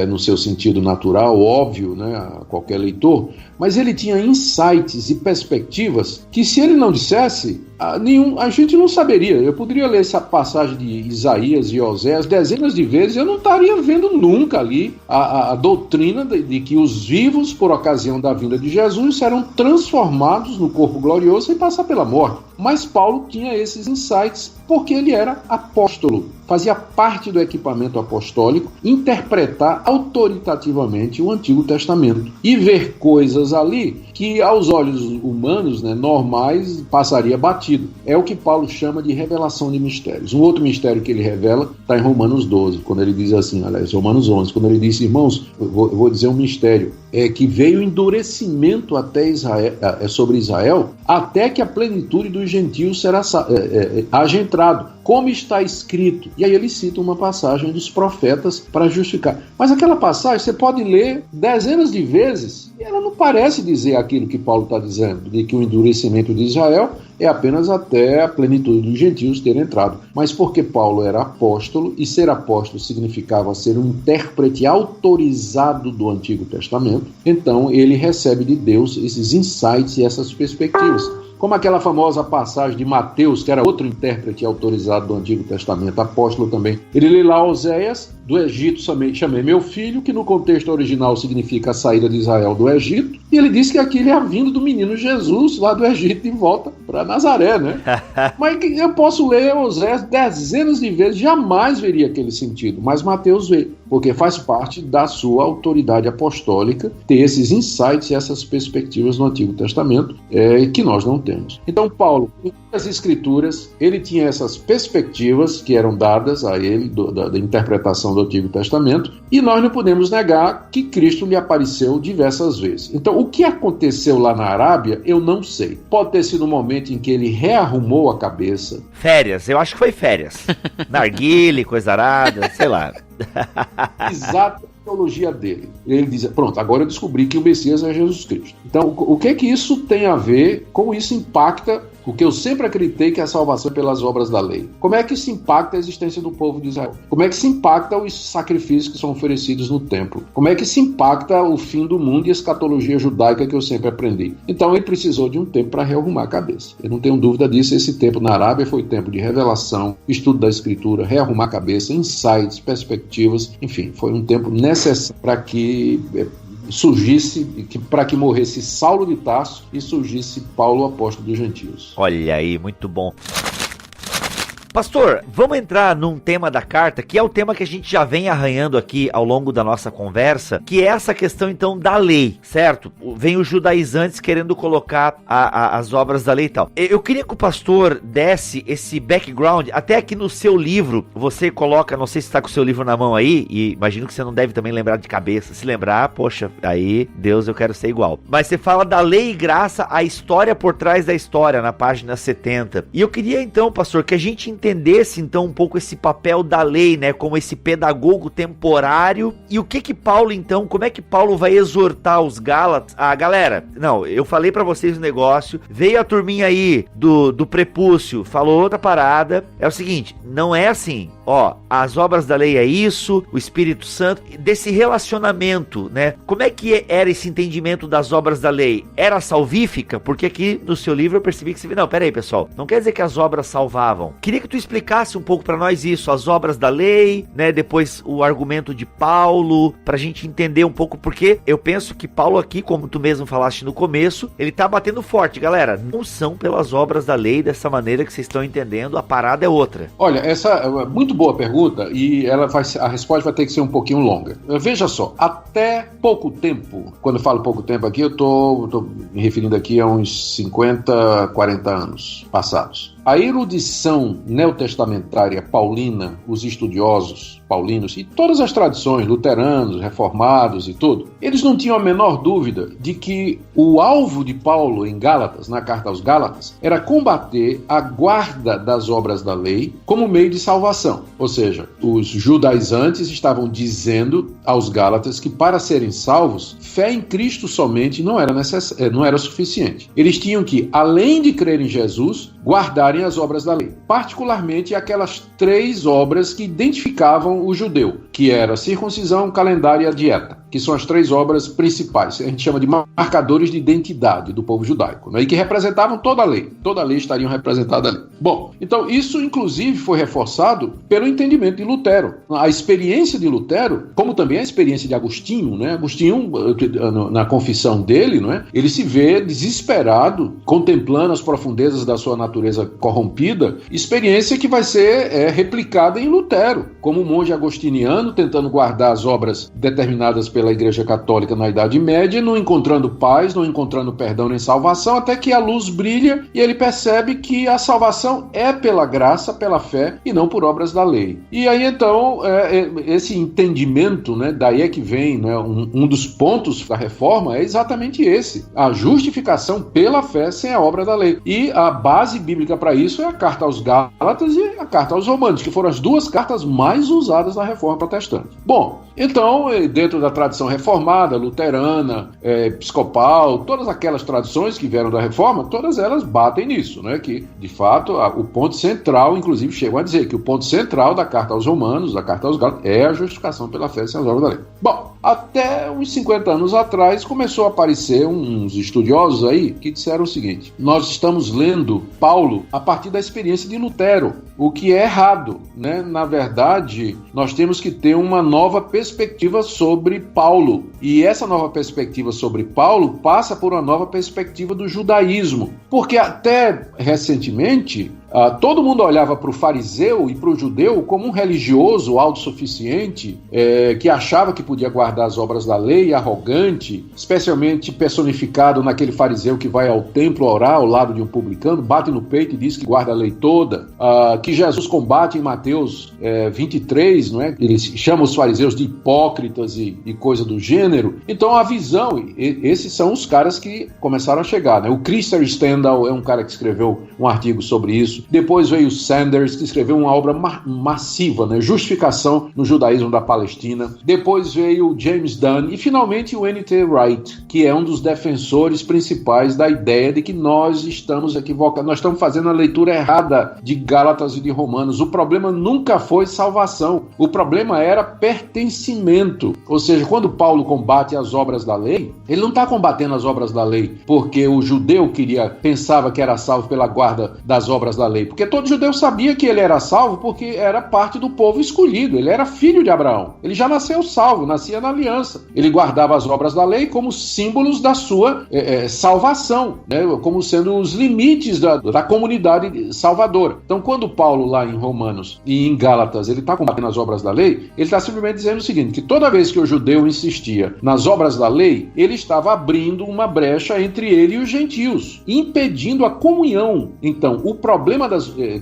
no seu sentido natural, óbvio, né, a qualquer leitor, mas ele tinha insights e perspectivas que, se ele não dissesse, a gente não saberia. Eu poderia ler essa passagem de Isaías e Oséias dezenas de vezes, eu não estaria vendo nunca ali a doutrina de que os vivos, por ocasião da vinda de Jesus, serão transformados no corpo glorioso sem passar pela morte. Mas Paulo tinha esses insights porque ele era apóstolo, fazia parte do equipamento apostólico interpretar autoritativamente o Antigo Testamento e ver coisas ali que aos olhos humanos, né, normais, passaria batido. É o que Paulo chama de revelação de mistérios. Um outro mistério que ele revela está em Romanos 12, quando ele diz assim, aliás, Romanos 11, quando ele diz, irmãos, eu vou dizer um mistério, é que veio endurecimento até Israel, sobre Israel, até que a plenitude dos gentios haja entrado, como está escrito. E aí ele cita uma passagem dos profetas para justificar. Mas aquela passagem você pode ler dezenas de vezes e ela não parece dizer aquilo que Paulo está dizendo, de que o endurecimento de Israel é apenas até a plenitude dos gentios ter entrado. Mas porque Paulo era apóstolo, e ser apóstolo significava ser um intérprete autorizado do Antigo Testamento, então ele recebe de Deus esses insights e essas perspectivas. Como aquela famosa passagem de Mateus, que era outro intérprete autorizado do Antigo Testamento, apóstolo também. Ele lê lá Oséias, do Egito chamei meu filho, que no contexto original significa a saída de Israel do Egito, e ele diz que aquilo é a vinda do menino Jesus lá do Egito de volta para Nazaré, né? Mas eu posso ler Oséias dezenas de vezes, jamais veria aquele sentido, mas Mateus vê, porque faz parte da sua autoridade apostólica ter esses insights e essas perspectivas no Antigo Testamento que nós não temos. Então Paulo, nas Escrituras, ele tinha essas perspectivas que eram dadas a ele da interpretação do Antigo Testamento, e nós não podemos negar que Cristo lhe apareceu diversas vezes. Então o que aconteceu lá na Arábia, eu não sei. Pode ter sido um momento em que ele rearrumou a cabeça. Férias, eu acho que foi férias. Narguile, coisa arada, sei lá. Exato. Teologia dele. Ele diz, pronto, agora eu descobri que o Messias é Jesus Cristo. Então, o que isso tem a ver, como isso impacta o que eu sempre acreditei, que é a salvação pelas obras da lei? Como é que isso impacta a existência do povo de Israel? Como é que isso impacta os sacrifícios que são oferecidos no templo? Como é que isso impacta o fim do mundo e a escatologia judaica que eu sempre aprendi? Então ele precisou de um tempo para rearrumar a cabeça. Eu não tenho dúvida disso. Esse tempo na Arábia foi tempo de revelação, estudo da Escritura, rearrumar a cabeça, insights, perspectivas, enfim, foi um tempo necessário para que surgisse, para que morresse Saulo de Tarso e surgisse Paulo, apóstolo dos gentios. Olha aí, muito bom. Pastor, vamos entrar num tema da carta, que é o tema que a gente já vem arranhando aqui ao longo da nossa conversa, que é essa questão então da lei, certo? Vem os judaizantes querendo colocar as obras da lei e tal. Eu queria que o pastor desse esse background, até aqui no seu livro, você coloca, não sei se está com o seu livro na mão aí, e imagino que você não deve também lembrar de cabeça. Se lembrar, poxa, aí, Deus, eu quero ser igual. Mas você fala da lei e graça, a história por trás da história, na página 70. E eu queria então, pastor, que a gente entendesse então um pouco esse papel da lei, né, como esse pedagogo temporário, e o que Paulo então, como é que Paulo vai exortar os Gálatas? Galera, não, eu falei pra vocês o negócio, veio a turminha aí do prepúcio, falou outra parada, é o seguinte, não é assim, ó, as obras da lei é isso, o Espírito Santo, desse relacionamento, né, como é que era esse entendimento das obras da lei? Era salvífica? Porque aqui no seu livro eu percebi que você... Não, peraí pessoal, não quer dizer que as obras salvavam, queria que tu explicasse um pouco pra nós isso, as obras da lei, né, depois o argumento de Paulo, pra gente entender um pouco, porque eu penso que Paulo aqui, como tu mesmo falaste no começo, ele tá batendo forte, galera, não são pelas obras da lei dessa maneira que vocês estão entendendo, a parada é outra. Olha, essa é muito boa pergunta e a resposta vai ter que ser um pouquinho longa. Veja só, até pouco tempo, quando eu falo pouco tempo aqui, eu tô me referindo aqui a uns 50, 40 anos passados. A erudição neotestamentária paulina, os estudiosos paulinos e todas as tradições, luteranos, reformados e tudo, eles não tinham a menor dúvida de que o alvo de Paulo em Gálatas, na carta aos Gálatas, era combater a guarda das obras da lei como meio de salvação. Ou seja, os judaizantes estavam dizendo aos Gálatas que para serem salvos, fé em Cristo somente não era suficiente. Eles tinham que, além de crer em Jesus, guardarem as obras da lei, particularmente aquelas 3 obras que identificavam o judeu, que era a circuncisão, o calendário e a dieta, que são as 3 obras principais, a gente chama de marcadores de identidade do povo judaico, né? E que representavam toda a lei estariam representadas ali. Bom, então isso inclusive foi reforçado pelo entendimento de Lutero. A experiência de Lutero, como também a experiência de Agostinho, né? Agostinho, na confissão dele, não é? Ele se vê desesperado, contemplando as profundezas da sua natureza corrompida, experiência que vai ser replicada em Lutero, como um monge agostiniano tentando guardar as obras determinadas pela Igreja Católica na Idade Média, não encontrando paz, não encontrando perdão nem salvação, até que a luz brilha e ele percebe que a salvação é pela graça, pela fé e não por obras da lei. E aí então esse entendimento, né, daí é que vem, né, um dos pontos da reforma é exatamente esse, a justificação pela fé sem a obra da lei. E a base bíblica para isso é a carta aos Gálatas e a carta aos Romanos, que foram as duas cartas mais usadas na reforma protestante. Bom, então dentro da tradição reformada, luterana, episcopal, todas aquelas tradições que vieram da reforma, todas elas batem nisso, né, que de fato o ponto central, inclusive chegam a dizer que o ponto central da carta aos Romanos, da carta aos Gálatas, é a justificação pela fé sem as obras da lei. Bom, até uns 50 anos atrás começou a aparecer uns estudiosos aí que disseram o seguinte: nós estamos lendo Paulo a partir da experiência de Lutero, o que é errado, né? Na verdade, nós temos que ter uma nova perspectiva sobre Paulo, e essa nova perspectiva sobre Paulo passa por uma nova perspectiva do judaísmo, porque até recentemente todo mundo olhava para o fariseu e para o judeu como um religioso autossuficiente que achava que podia guardar as obras da lei, arrogante, especialmente personificado naquele fariseu que vai ao templo orar ao lado de um publicano, bate no peito e diz que guarda a lei toda, que Jesus combate em Mateus 23, não é? Ele chama os fariseus de hipócritas e coisa do gênero. Então a visão, esses são os caras que começaram a chegar, né? O Christopher Stendhal é um cara que escreveu um artigo sobre isso. Depois veio Sanders, que escreveu uma obra massiva, né? Justificação no judaísmo da Palestina. Depois veio James Dunn e finalmente o N.T. Wright, que é um dos defensores principais da ideia de que nós estamos equivocados, nós estamos fazendo a leitura errada de Gálatas e de Romanos. O problema nunca foi salvação, o problema era pertencimento. Ou seja, quando Paulo combate as obras da lei, ele não está combatendo as obras da lei porque o judeu pensava que era salvo pela guarda das obras da lei, porque todo judeu sabia que ele era salvo porque era parte do povo escolhido, ele era filho de Abraão, ele já nasceu salvo, nascia na aliança, ele guardava as obras da lei como símbolos da sua salvação, né? Como sendo os limites da comunidade salvadora. Então quando Paulo lá em Romanos e em Gálatas ele está combatendo as obras da lei, ele está simplesmente dizendo o seguinte, que toda vez que o judeu insistia nas obras da lei, ele estava abrindo uma brecha entre ele e os gentios, impedindo a comunhão. Então o problema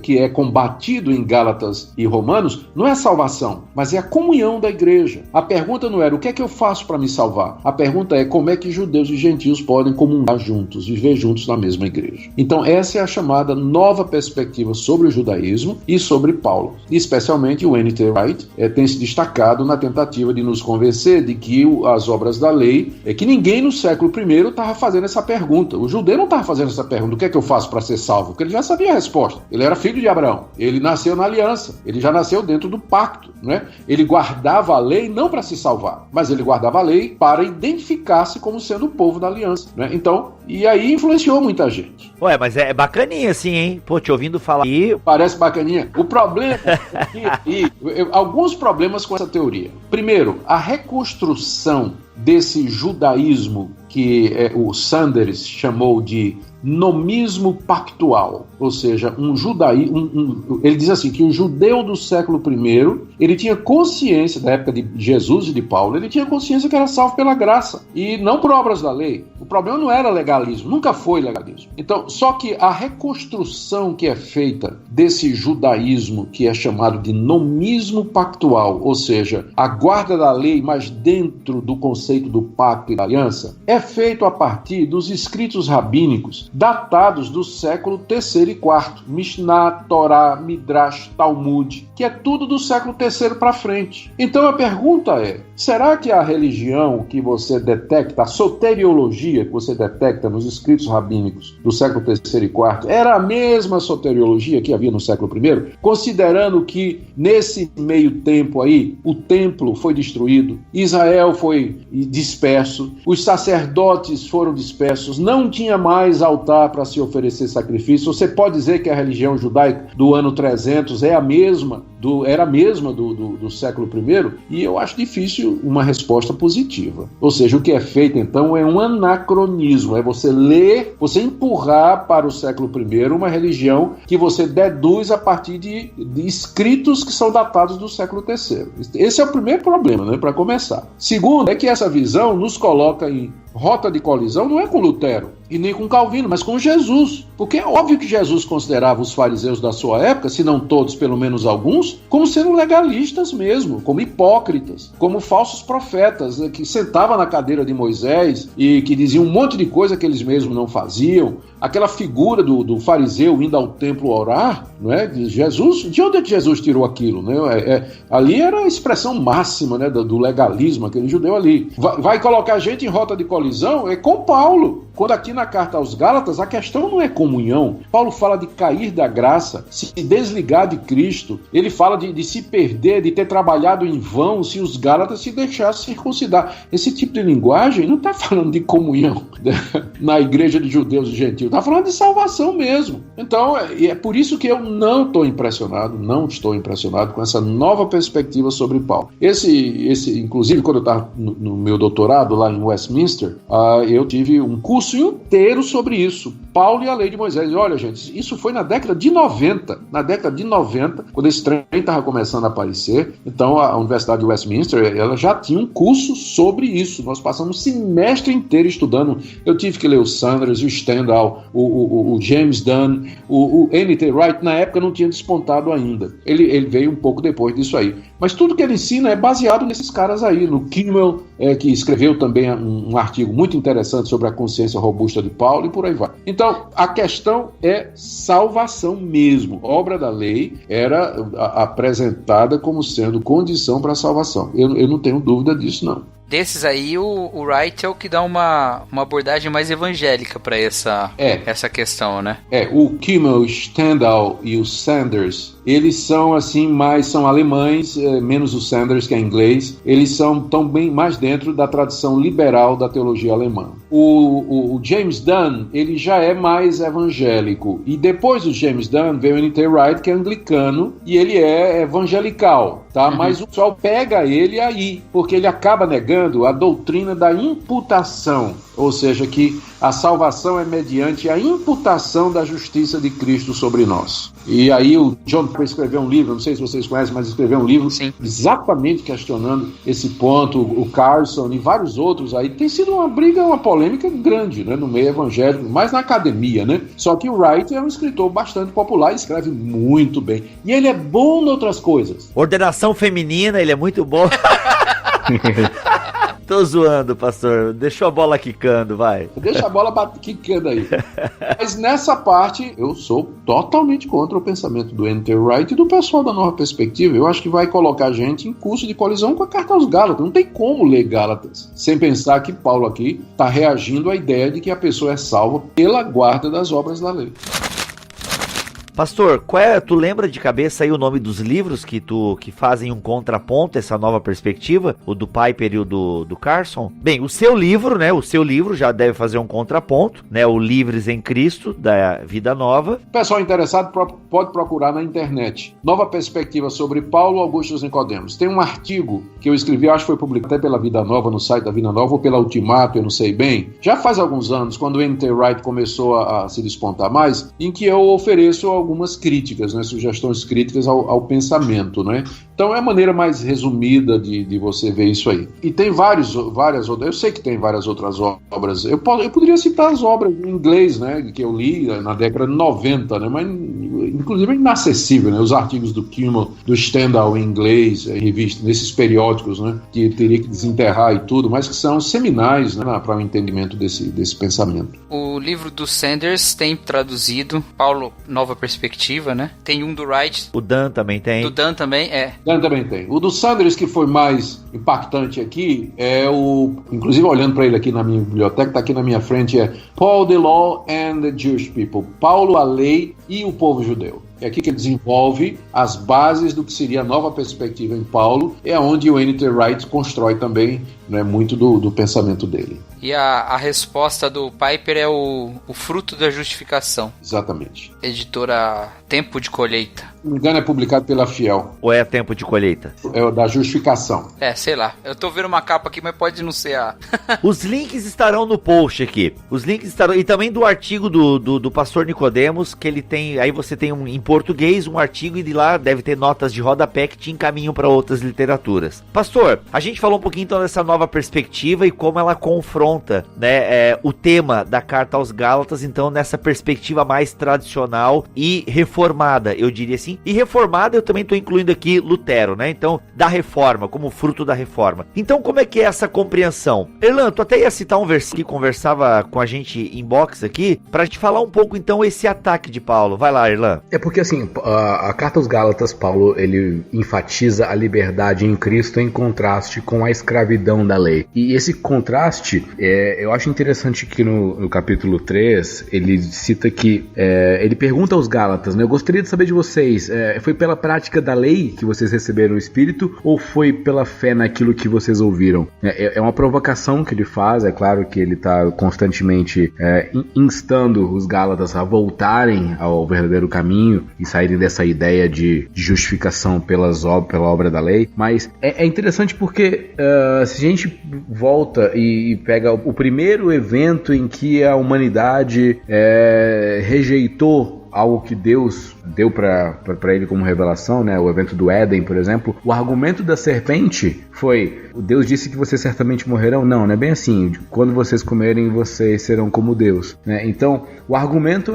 que é combatido em Gálatas e Romanos não é a salvação, mas é a comunhão da igreja. A pergunta não era o que é que eu faço para me salvar, a pergunta é como é que judeus e gentios podem comungar juntos, viver juntos na mesma igreja. Então essa é a chamada nova perspectiva sobre o judaísmo e sobre Paulo, e especialmente o N.T. Wright tem se destacado na tentativa de nos convencer de que as obras da lei, que ninguém no século I estava fazendo essa pergunta, o judeu não estava fazendo essa pergunta, o que é que eu faço para ser salvo, porque ele já sabia a resposta. Ele era filho de Abraão, ele nasceu na aliança, ele já nasceu dentro do pacto, né? Ele guardava a lei não para se salvar, mas ele guardava a lei para identificar-se como sendo o povo da aliança, né? Então, e aí influenciou muita gente. Ué, mas é bacaninha assim, hein? Pô, te ouvindo falar aí... Parece bacaninha. O problema é que alguns problemas com essa teoria. Primeiro, a reconstrução desse judaísmo que o Sanders chamou de nomismo pactual, ou seja, ele diz assim, que o judeu do século I, ele tinha consciência, da época de Jesus e de Paulo, ele tinha consciência que era salvo pela graça, e não por obras da lei. O problema não era legalismo, nunca foi legalismo. Então, só que a reconstrução que é feita desse judaísmo, que é chamado de nomismo pactual, ou seja, a guarda da lei, mas dentro do conceito do pacto e da aliança, é feito a partir dos escritos rabínicos datados do século III e IV, Mishnah, Torá, Midrash, Talmud, que é tudo do século III para frente. Então a pergunta é, será que a religião que você detecta, a soteriologia que você detecta nos escritos rabínicos do século III e IV, era a mesma soteriologia que havia no século I? Considerando que nesse meio tempo aí, o templo foi destruído, Israel foi disperso, os sacerdotes foram dispersos, não tinha mais autoridade altar para se oferecer sacrifício. Você pode dizer que a religião judaica do ano 300 era a mesma do século I? E eu acho difícil uma resposta positiva. Ou seja, o que é feito então é um anacronismo, é você ler, você empurrar para o século I uma religião que você deduz a partir de escritos que são datados do século III. Esse é o primeiro problema, né, para começar. Segundo, é que essa visão nos coloca em rota de colisão não é com Lutero e nem com Calvino, mas com Jesus. Porque é óbvio que Jesus considerava os fariseus da sua época, se não todos, pelo menos alguns, como sendo legalistas mesmo, como hipócritas, como falsos profetas, que sentavam na cadeira de Moisés e que diziam um monte de coisa que eles mesmos não faziam. Aquela figura do fariseu indo ao templo orar, não é? Jesus, de onde é que Jesus tirou aquilo? Né? Ali era a expressão máxima, né, do legalismo, aquele judeu ali. Vai colocar a gente em rota de colisão? É com Paulo. Quando aqui na carta aos Gálatas, a questão não é comunhão. Paulo fala de cair da graça, se desligar de Cristo. Ele fala de se perder, de ter trabalhado em vão se os Gálatas se deixassem circuncidar. Esse tipo de linguagem não está falando de comunhão na igreja de judeus e gentios. Está falando de salvação mesmo. Então, é por isso que eu não estou impressionado com essa nova perspectiva sobre Paulo. Inclusive, quando eu estava no meu doutorado lá em Westminster, eu tive um curso inteiro sobre isso. Paulo e a lei de Moisés. Olha, gente, isso foi na década de 90. Na década de 90, quando esse trem estava começando a aparecer, então a Universidade de Westminster, ela já tinha um curso sobre isso. Nós passamos um semestre inteiro estudando. Eu tive que ler o Sanders, o Stendhal, o James Dunn, o N.T. Wright. Na época não tinha despontado ainda. Ele veio um pouco depois disso aí. Mas tudo que ele ensina é baseado nesses caras aí, no Kimmel, que escreveu também um artigo muito interessante sobre a consciência robusta de Paulo e por aí vai. Então, a questão é salvação mesmo. A obra da lei era apresentada como sendo condição para a salvação. Eu não tenho dúvida disso, não. Desses aí, o Wright é o que dá uma abordagem mais evangélica para essa questão, né? O Kimmel, o Stendhal e o Sanders, eles são assim são alemães, menos o Sanders, que é inglês. Eles estão bem mais dentro da tradição liberal da teologia alemã. O James Dunn, ele já é mais evangélico. E depois do James Dunn veio o N.T. Wright, que é anglicano, e ele é evangelical, tá? Mas o pessoal pega ele aí, porque ele acaba negando a doutrina da imputação, ou seja, que a salvação é mediante a imputação da justiça de Cristo sobre nós. E aí o John Piper escreveu um livro, não sei se vocês conhecem, mas escreveu um livro exatamente questionando esse ponto. O Carson e vários outros aí. Tem sido uma briga, uma polêmica grande, né, no meio evangélico, mais na academia, né? Só que o Wright é um escritor bastante popular e escreve muito bem. E ele é bom em outras coisas. Ordenação feminina, ele é muito bom. Tô zoando, pastor. Deixou a bola quicando, vai. Deixa a bola quicando aí. Mas nessa parte, eu sou totalmente contra o pensamento do N.T. Wright e do pessoal da Nova Perspectiva. Eu acho que vai colocar a gente em curso de colisão com a carta aos Gálatas. Não tem como ler Gálatas sem pensar que Paulo aqui está reagindo à ideia de que a pessoa é salva pela guarda das obras da lei. Pastor, tu lembra de cabeça aí o nome dos livros que fazem um contraponto a essa nova perspectiva? O do Piper e o do Carson? Bem, o seu livro, né? O seu livro já deve fazer um contraponto, né? O Livres em Cristo, da Vida Nova. O pessoal interessado pode procurar na internet. Nova Perspectiva sobre Paulo, Augusto e Nicodemos. Tem um artigo que eu escrevi, acho que foi publicado até pela Vida Nova, no site da Vida Nova, ou pela Ultimato, eu não sei bem. Já faz alguns anos, quando o N.T. Wright começou a se despontar mais, em que eu ofereço algumas críticas, né, sugestões críticas ao pensamento, né? Então é a maneira mais resumida de você ver isso aí. E tem várias outras, eu sei que tem várias outras obras, eu poderia citar as obras em inglês, né, que eu li na década de 90, né, mas inclusive é inacessível, né, os artigos do Kimmel, do Stendhal em inglês, revista, nesses periódicos, né, que teria que desenterrar e tudo, mas que são seminais, né, para o entendimento desse pensamento. O livro do Sanders tem traduzido, Paulo, Nova Perspectiva, né? Tem um do Wright. O Dan também tem. Do Dan também, Dan também tem. O do Sanders, que foi mais impactante aqui, inclusive olhando para ele aqui na minha biblioteca, tá aqui na minha frente, Paul the Law and the Jewish People. Paulo, a lei e o povo judeu. É aqui que ele desenvolve as bases do que seria a nova perspectiva em Paulo, é onde o N.T. Wright constrói também, né, muito do pensamento dele. E a resposta do Piper é o fruto da justificação. Exatamente. Editora Tempo de Colheita. Se não me engano, é publicado pela Fiel. Ou é Tempo de Colheita? É o da justificação. Sei lá. Eu tô vendo uma capa aqui, mas pode não ser a... Os links estarão no post aqui. Os links estarão... E também do artigo do pastor Nicodemos, que ele tem... Aí você tem em português um artigo e de lá deve ter notas de rodapé que te encaminham para outras literaturas. Pastor, a gente falou um pouquinho então dessa nova perspectiva e como ela confronta, né, o tema da carta aos Gálatas, então nessa perspectiva mais tradicional e reformada, eu diria assim. E reformada eu também estou incluindo aqui Lutero, né? Então, da reforma, como fruto da reforma. Então, como é que é essa compreensão? Erlan, tu até ia citar um versículo que conversava com a gente em box aqui, pra gente falar um pouco então esse ataque de Paulo. Vai lá, Erlan. É porque assim, a carta aos Gálatas, Paulo, ele enfatiza a liberdade em Cristo em contraste com a escravidão da lei. E esse contraste, eu acho interessante que no capítulo 3, ele cita que, ele pergunta aos Gálatas, né, eu gostaria de saber de vocês, foi pela prática da lei que vocês receberam o Espírito ou foi pela fé naquilo que vocês ouviram? É uma provocação que ele faz, é claro que ele está constantemente instando os Gálatas a voltarem ao verdadeiro caminho e saírem dessa ideia de justificação pela obra da lei, mas é interessante porque se a gente volta e pega o primeiro evento em que a humanidade rejeitou algo que Deus deu para ele como revelação, né? O evento do Éden, por exemplo, o argumento da serpente foi: Deus disse que vocês certamente morrerão. Não é bem assim. Quando vocês comerem, vocês serão como Deus, né? Então, o argumento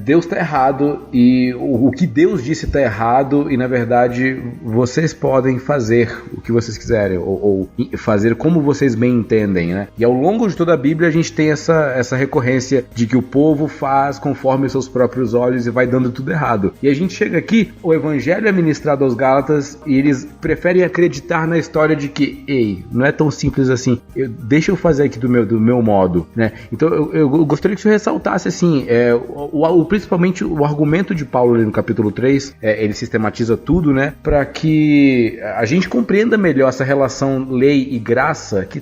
Deus está errado e o que Deus disse está errado e na verdade vocês podem fazer o que vocês quiserem ou fazer como vocês bem entendem, né? E ao longo de toda a Bíblia a gente tem essa recorrência de que o povo faz conforme os seus próprios olhos e vai dando tudo errado. E a gente chega aqui, o evangelho é ministrado aos Gálatas e eles preferem acreditar na história de que, não é tão simples assim, deixa eu fazer aqui do meu modo, né? Então eu gostaria que você ressaltasse assim, principalmente o argumento de Paulo ali no capítulo 3, ele sistematiza tudo, né, para que a gente compreenda melhor essa relação lei e graça que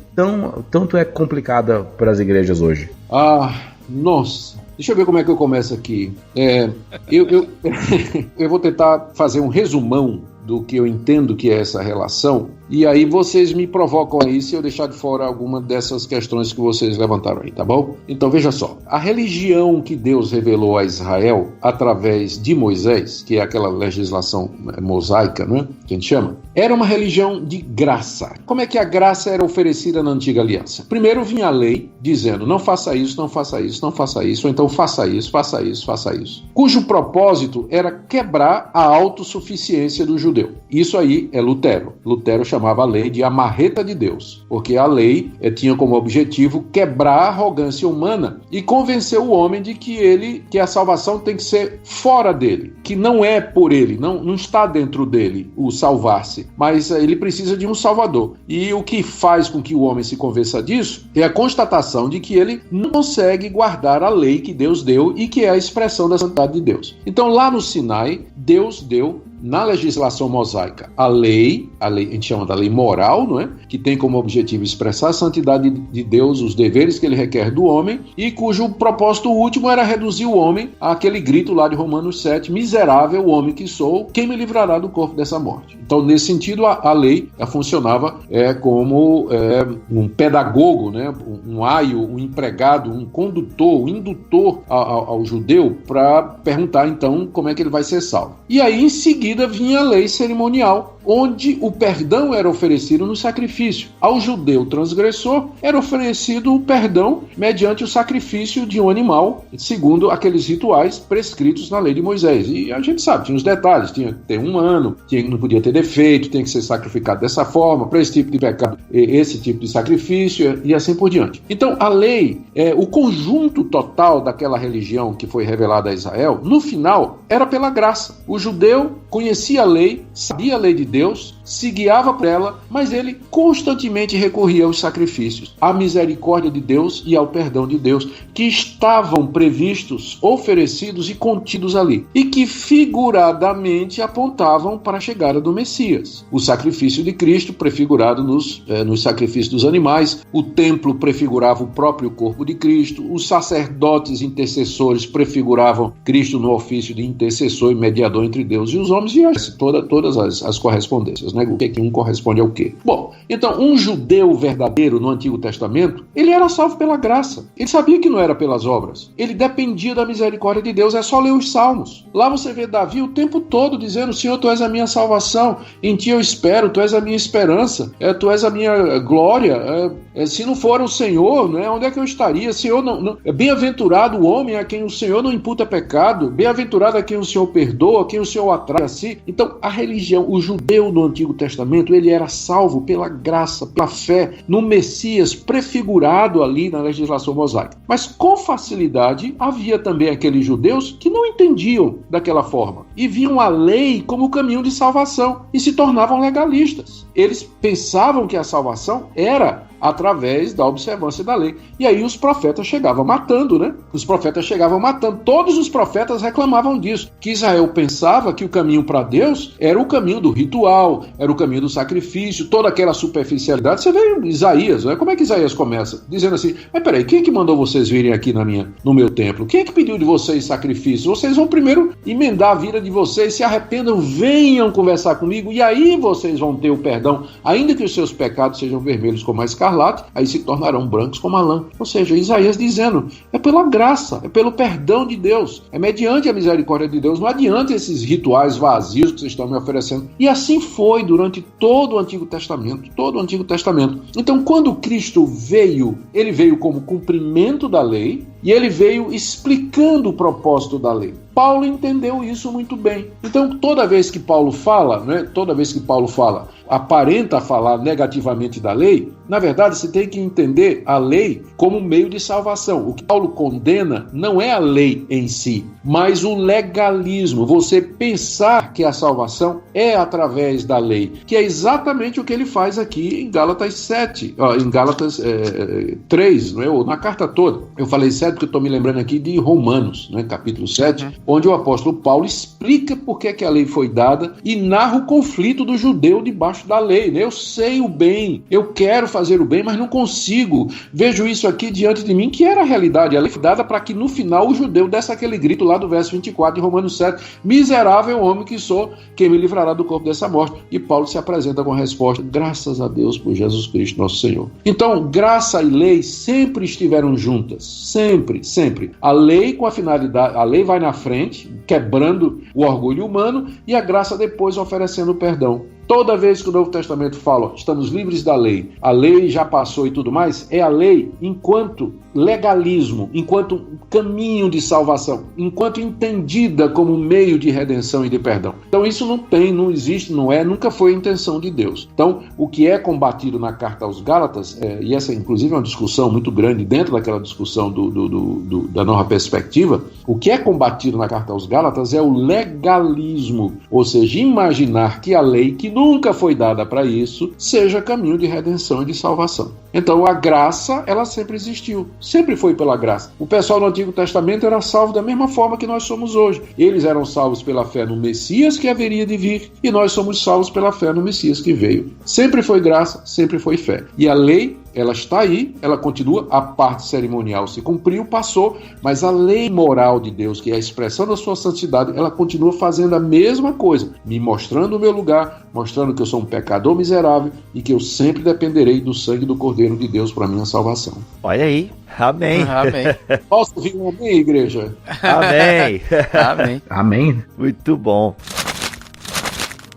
tanto é complicada para as igrejas hoje. Nossa, deixa eu ver como é que eu começo aqui. Eu vou tentar fazer um resumão do que eu entendo que é essa relação, e aí vocês me provocam aí se eu deixar de fora alguma dessas questões que vocês levantaram aí, tá bom? Então veja só, a religião que Deus revelou a Israel através de Moisés, que é aquela legislação mosaica, né, que a gente chama, era uma religião de graça. Como é que a graça era oferecida na antiga aliança? Primeiro vinha a lei dizendo: não faça isso, não faça isso, não faça isso, ou então faça isso, faça isso, faça isso, cujo propósito era quebrar a autossuficiência do judeu. Isso aí é Lutero. Lutero chamava a lei de a marreta de Deus, porque a lei tinha como objetivo quebrar a arrogância humana e convencer o homem de que a salvação tem que ser fora dele, que não é por ele, não está dentro dele o salvar-se, mas ele precisa de um salvador. E o que faz com que o homem se convença disso é a constatação de que ele não consegue guardar a lei que Deus deu e que é a expressão da santidade de Deus. Então lá no Sinai, Deus deu na legislação mosaica a lei, a gente chama da lei moral, não é? Que tem como objetivo expressar a santidade de Deus, os deveres que ele requer do homem, e cujo propósito último era reduzir o homem àquele grito lá de Romanos 7, miserável homem que sou, quem me livrará do corpo dessa morte? Então, nesse sentido, a lei funcionava como um pedagogo, né? Um aio, um empregado, um condutor, um indutor ao judeu para perguntar, então, como é que ele vai ser salvo. E aí, em seguida, vinha a lei cerimonial, onde o perdão era oferecido no sacrifício. Ao judeu transgressor era oferecido o perdão mediante o sacrifício de um animal, segundo aqueles rituais prescritos na lei de Moisés. E a gente sabe, tinha os detalhes, tinha que ter um ano, não podia ter defeito, tinha que ser sacrificado dessa forma, para esse tipo de pecado, esse tipo de sacrifício, e assim por diante. Então, a lei, o conjunto total daquela religião que foi revelada a Israel, no final, era pela graça. O judeu conhecia a lei, sabia a lei de Deus, se guiava por ela, mas ele constantemente recorria aos sacrifícios, à misericórdia de Deus e ao perdão de Deus, que estavam previstos, oferecidos e contidos ali, e que figuradamente apontavam para a chegada do Messias. O sacrifício de Cristo prefigurado nos sacrifícios dos animais, o templo prefigurava o próprio corpo de Cristo, os sacerdotes intercessores prefiguravam Cristo no ofício de intercessor e mediador entre Deus e os homens, e todas as correspondências, né? O que um corresponde ao quê? Bom, então um judeu verdadeiro no Antigo Testamento, ele era salvo pela graça. Ele sabia que não era pelas obras. Ele dependia da misericórdia de Deus. É só ler os Salmos. Lá você vê Davi o tempo todo dizendo: Senhor, Tu és a minha salvação, em Ti eu espero, Tu és a minha esperança, Tu és a minha glória. Se não for o Senhor, né, onde é que eu estaria? Senhor, não. Bem-aventurado o homem a quem o Senhor não imputa pecado, bem-aventurado a quem o Senhor perdoa, a quem o Senhor atrai a si. Então, a religião, o judeu no Antigo Testamento, ele era salvo pela graça, pela fé no Messias prefigurado ali na legislação mosaica. Mas com facilidade havia também aqueles judeus que não entendiam daquela forma e viam a lei como o caminho de salvação e se tornavam legalistas. Eles pensavam que a salvação era através da observância da lei. E aí os profetas chegavam matando, né? Os profetas chegavam matando. Todos os profetas reclamavam disso, que Israel pensava que o caminho para Deus era o caminho do ritual, era o caminho do sacrifício, toda aquela superficialidade. Você vê em Isaías, né? Como é que Isaías começa? Dizendo assim: mas peraí, quem é que mandou vocês virem aqui no meu templo? Quem é que pediu de vocês sacrifício? Vocês vão primeiro emendar a vida de vocês, se arrependam, venham conversar comigo, e aí vocês vão ter o perdão, ainda que os seus pecados sejam vermelhos como a escarlate, aí se tornarão brancos como a lã. Ou seja, Isaías dizendo, é pela graça, é pelo perdão de Deus, é mediante a misericórdia de Deus, não adianta esses rituais vazios que vocês estão me oferecendo. E assim foi durante todo o Antigo Testamento, Então, quando Cristo veio, ele veio como cumprimento da lei, e ele veio explicando o propósito da lei. Paulo entendeu isso muito bem. Então, toda vez que Paulo fala, aparenta falar negativamente da lei, na verdade, você tem que entender a lei como meio de salvação. O que Paulo condena não é a lei em si, mas o legalismo. Você pensar que a salvação é através da lei, que é exatamente o que ele faz aqui em Gálatas 7, em Gálatas 3, não é? Ou na carta toda. Eu falei 7 porque eu estou me lembrando aqui de Romanos, né? Capítulo 7, onde o apóstolo Paulo explica por que a lei foi dada e narra o conflito do judeu debaixo da lei, né? Eu sei o bem, eu quero fazer o bem, mas não consigo. Vejo isso aqui diante de mim, que era a realidade. A lei foi dada para que no final o judeu desse aquele grito lá do verso 24 de Romanos 7, miserável homem que sou, quem me livrará do corpo dessa morte? E Paulo se apresenta com a resposta: graças a Deus por Jesus Cristo nosso Senhor. Então, graça e lei sempre estiveram juntas, sempre. A lei com a finalidade, a lei vai na frente, quebrando o orgulho humano, e a graça depois oferecendo perdão. Toda vez que o Novo Testamento fala, estamos livres da lei, a lei já passou e tudo mais, é a lei enquanto legalismo, enquanto caminho de salvação, enquanto entendida como meio de redenção e de perdão. Então isso não existe, nunca foi a intenção de Deus. Então o que é combatido na carta aos Gálatas, e essa inclusive é uma discussão muito grande dentro daquela discussão da nova perspectiva, o que é combatido na carta aos Gálatas é o legalismo, ou seja, imaginar que a lei, que nunca foi dada para isso, seja caminho de redenção e de salvação. Então a graça, ela sempre existiu, sempre foi pela graça. O pessoal do Antigo Testamento era salvo da mesma forma que nós somos hoje. Eles eram salvos pela fé no Messias que haveria de vir, e nós somos salvos pela fé no Messias que veio. Sempre foi graça, sempre foi fé. E a lei, ela está aí, ela continua, a parte cerimonial se cumpriu, passou, mas a lei moral de Deus, que é a expressão da sua santidade, ela continua fazendo a mesma coisa, me mostrando o meu lugar, mostrando que eu sou um pecador miserável e que eu sempre dependerei do sangue do Cordeiro de Deus para minha salvação. Olha aí, amém. Posso ouvir um amém, igreja? Amém. Muito bom.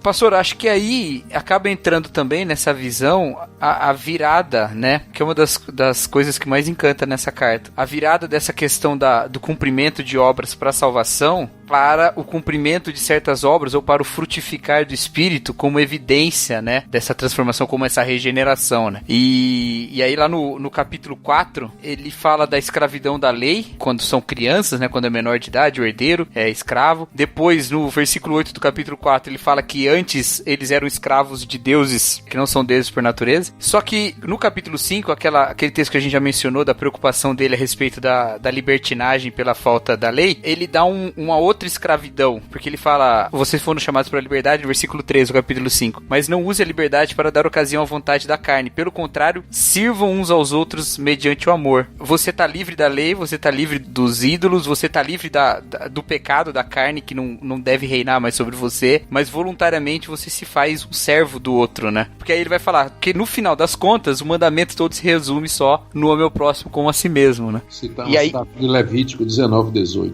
Pastor, acho que aí acaba entrando também nessa visão a virada, né? Que é uma das coisas que mais encanta nessa carta. A virada dessa questão do cumprimento de obras para a salvação para o cumprimento de certas obras ou para o frutificar do Espírito como evidência, né, dessa transformação, como essa regeneração, né? E aí lá no capítulo 4, ele fala da escravidão da lei, quando são crianças, né, quando é menor de idade, o herdeiro é escravo. Depois, no versículo 8 do capítulo 4, ele fala que antes eles eram escravos de deuses que não são deuses por natureza. Só que no capítulo 5, aquele texto que a gente já mencionou, da preocupação dele a respeito da libertinagem pela falta da lei, ele dá uma outra escravidão, porque ele fala, vocês foram chamados para a liberdade, no versículo 13 do capítulo 5, mas não use a liberdade para dar ocasião à vontade da carne, pelo contrário, sirvam uns aos outros mediante o amor. Você está livre da lei, você está livre dos ídolos, você está livre do pecado da carne que não deve reinar mais sobre você, mas voluntariamente você se faz um servo do outro, né? Porque aí ele vai falar que no final das contas, o mandamento todo se resume só no ame ao próximo como a si mesmo, né? Citar de Levítico 19:18.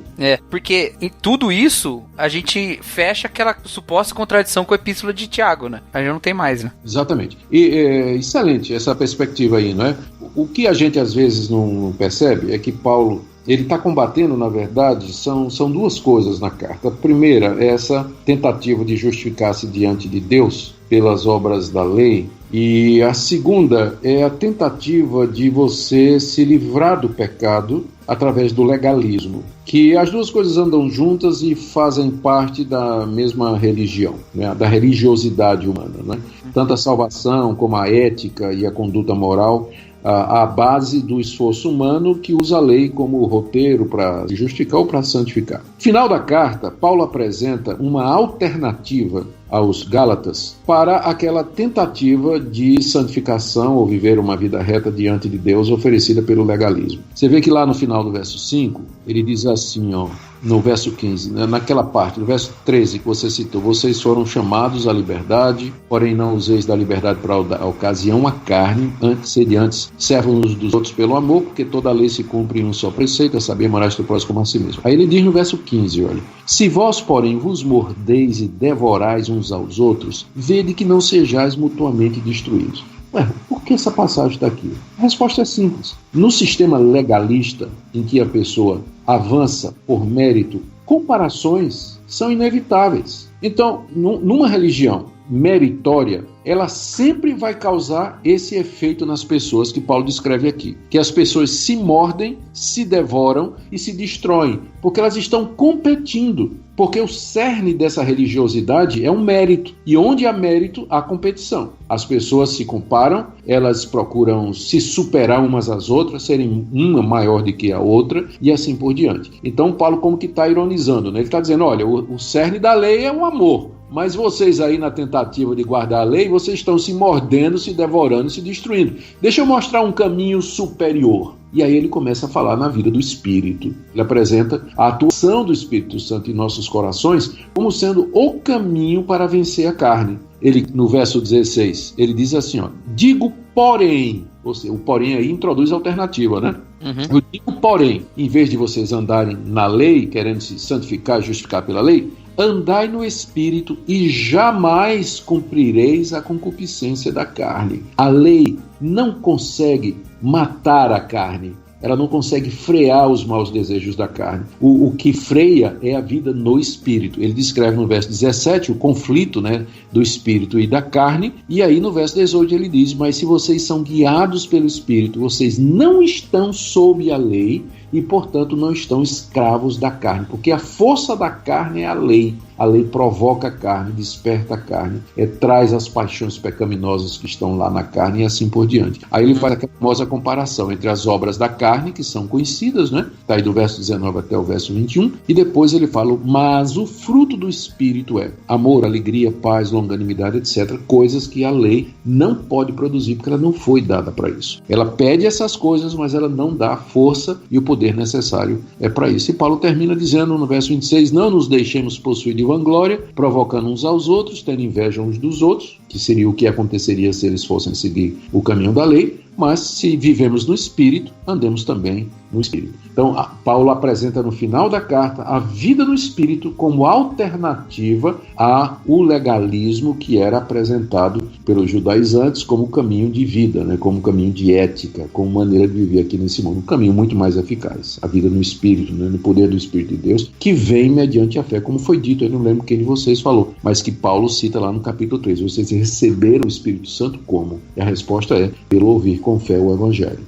Porque em tudo isso, a gente fecha aquela suposta contradição com a epístola de Tiago, né? A gente não tem mais, né? Exatamente. E excelente essa perspectiva aí, não é? O que a gente às vezes não percebe é que Paulo, ele está combatendo, na verdade, são duas coisas na carta. A primeira é essa tentativa de justificar-se diante de Deus pelas obras da lei, e a segunda é a tentativa de você se livrar do pecado através do legalismo, que as duas coisas andam juntas e fazem parte da mesma religião, né? Da religiosidade humana, né? Tanto a salvação como a ética e a conduta moral, a base do esforço humano que usa a lei como roteiro para se justificar ou para santificar. Final da carta, Paulo apresenta uma alternativa aos Gálatas para aquela tentativa de santificação ou viver uma vida reta diante de Deus oferecida pelo legalismo. Você vê que lá no final do verso 5, ele diz assim, ó, no verso 15, né, naquela parte, no verso 13 que você citou, vocês foram chamados à liberdade, porém não useis da liberdade para a ocasião a carne, antes servam uns dos outros pelo amor, porque toda a lei se cumpre em um só preceito, a saber, amarás teu próximo como a si mesmo. Aí ele diz no verso 15, olha, se vós, porém, vos mordeis e devorais uns aos outros, vede que não sejais mutuamente destruídos. Ué, por que essa passagem está aqui? A resposta é simples. No sistema legalista, em que a pessoa avança por mérito, comparações são inevitáveis. Então, numa religião meritória, ela sempre vai causar esse efeito nas pessoas que Paulo descreve aqui, que as pessoas se mordem, se devoram e se destroem, porque elas estão competindo, porque o cerne dessa religiosidade é um mérito, e onde há mérito, há competição. As pessoas se comparam, elas procuram se superar umas às outras, serem uma maior do que a outra, e assim por diante. Então Paulo como que está ironizando, né? Ele está dizendo, olha, o cerne da lei é o amor, mas vocês aí na tentativa de guardar a lei, vocês estão se mordendo, se devorando, se destruindo. Deixa eu mostrar um caminho superior. E aí ele começa a falar na vida do Espírito. Ele apresenta a atuação do Espírito Santo em nossos corações como sendo o caminho para vencer a carne. Ele, no verso 16, ele diz assim, ó, digo porém, ou seja, o porém aí introduz a alternativa, né? Uhum. Eu digo porém, em vez de vocês andarem na lei, querendo se santificar e justificar pela lei, andai no Espírito e jamais cumprireis a concupiscência da carne. A lei não consegue matar a carne. Ela não consegue frear os maus desejos da carne. O que freia é a vida no Espírito. Ele descreve no verso 17 o conflito, né, do Espírito e da carne. E aí no verso 18 ele diz, mas se vocês são guiados pelo Espírito, vocês não estão sob a lei e, portanto, não estão escravos da carne. Porque a força da carne é a lei. A lei provoca a carne, desperta a carne, traz as paixões pecaminosas que estão lá na carne e assim por diante. Aí ele faz aquela famosa comparação entre as obras da carne, que são conhecidas, né? Está aí do verso 19 até o verso 21, e depois ele fala, mas o fruto do Espírito é amor, alegria, paz, longanimidade, etc. Coisas que a lei não pode produzir, porque ela não foi dada para isso. Ela pede essas coisas, mas ela não dá a força e o poder necessário para isso. E Paulo termina dizendo no verso 26, não nos deixemos possuir de vanglória, provocando uns aos outros, tendo inveja uns dos outros, que seria o que aconteceria se eles fossem seguir o caminho da lei, mas se vivemos no Espírito, andemos também no Espírito. Então, Paulo apresenta no final da carta a vida no Espírito como alternativa ao legalismo que era apresentado pelos judaizantes como caminho de vida, né? Como caminho de ética, como maneira de viver aqui nesse mundo. Um caminho muito mais eficaz. A vida no Espírito, né? No poder do Espírito de Deus, que vem mediante a fé, como foi dito, eu não lembro quem de vocês falou, mas que Paulo cita lá no capítulo 3. Vocês receberam o Espírito Santo como? E a resposta é pelo ouvir com fé o Evangelho.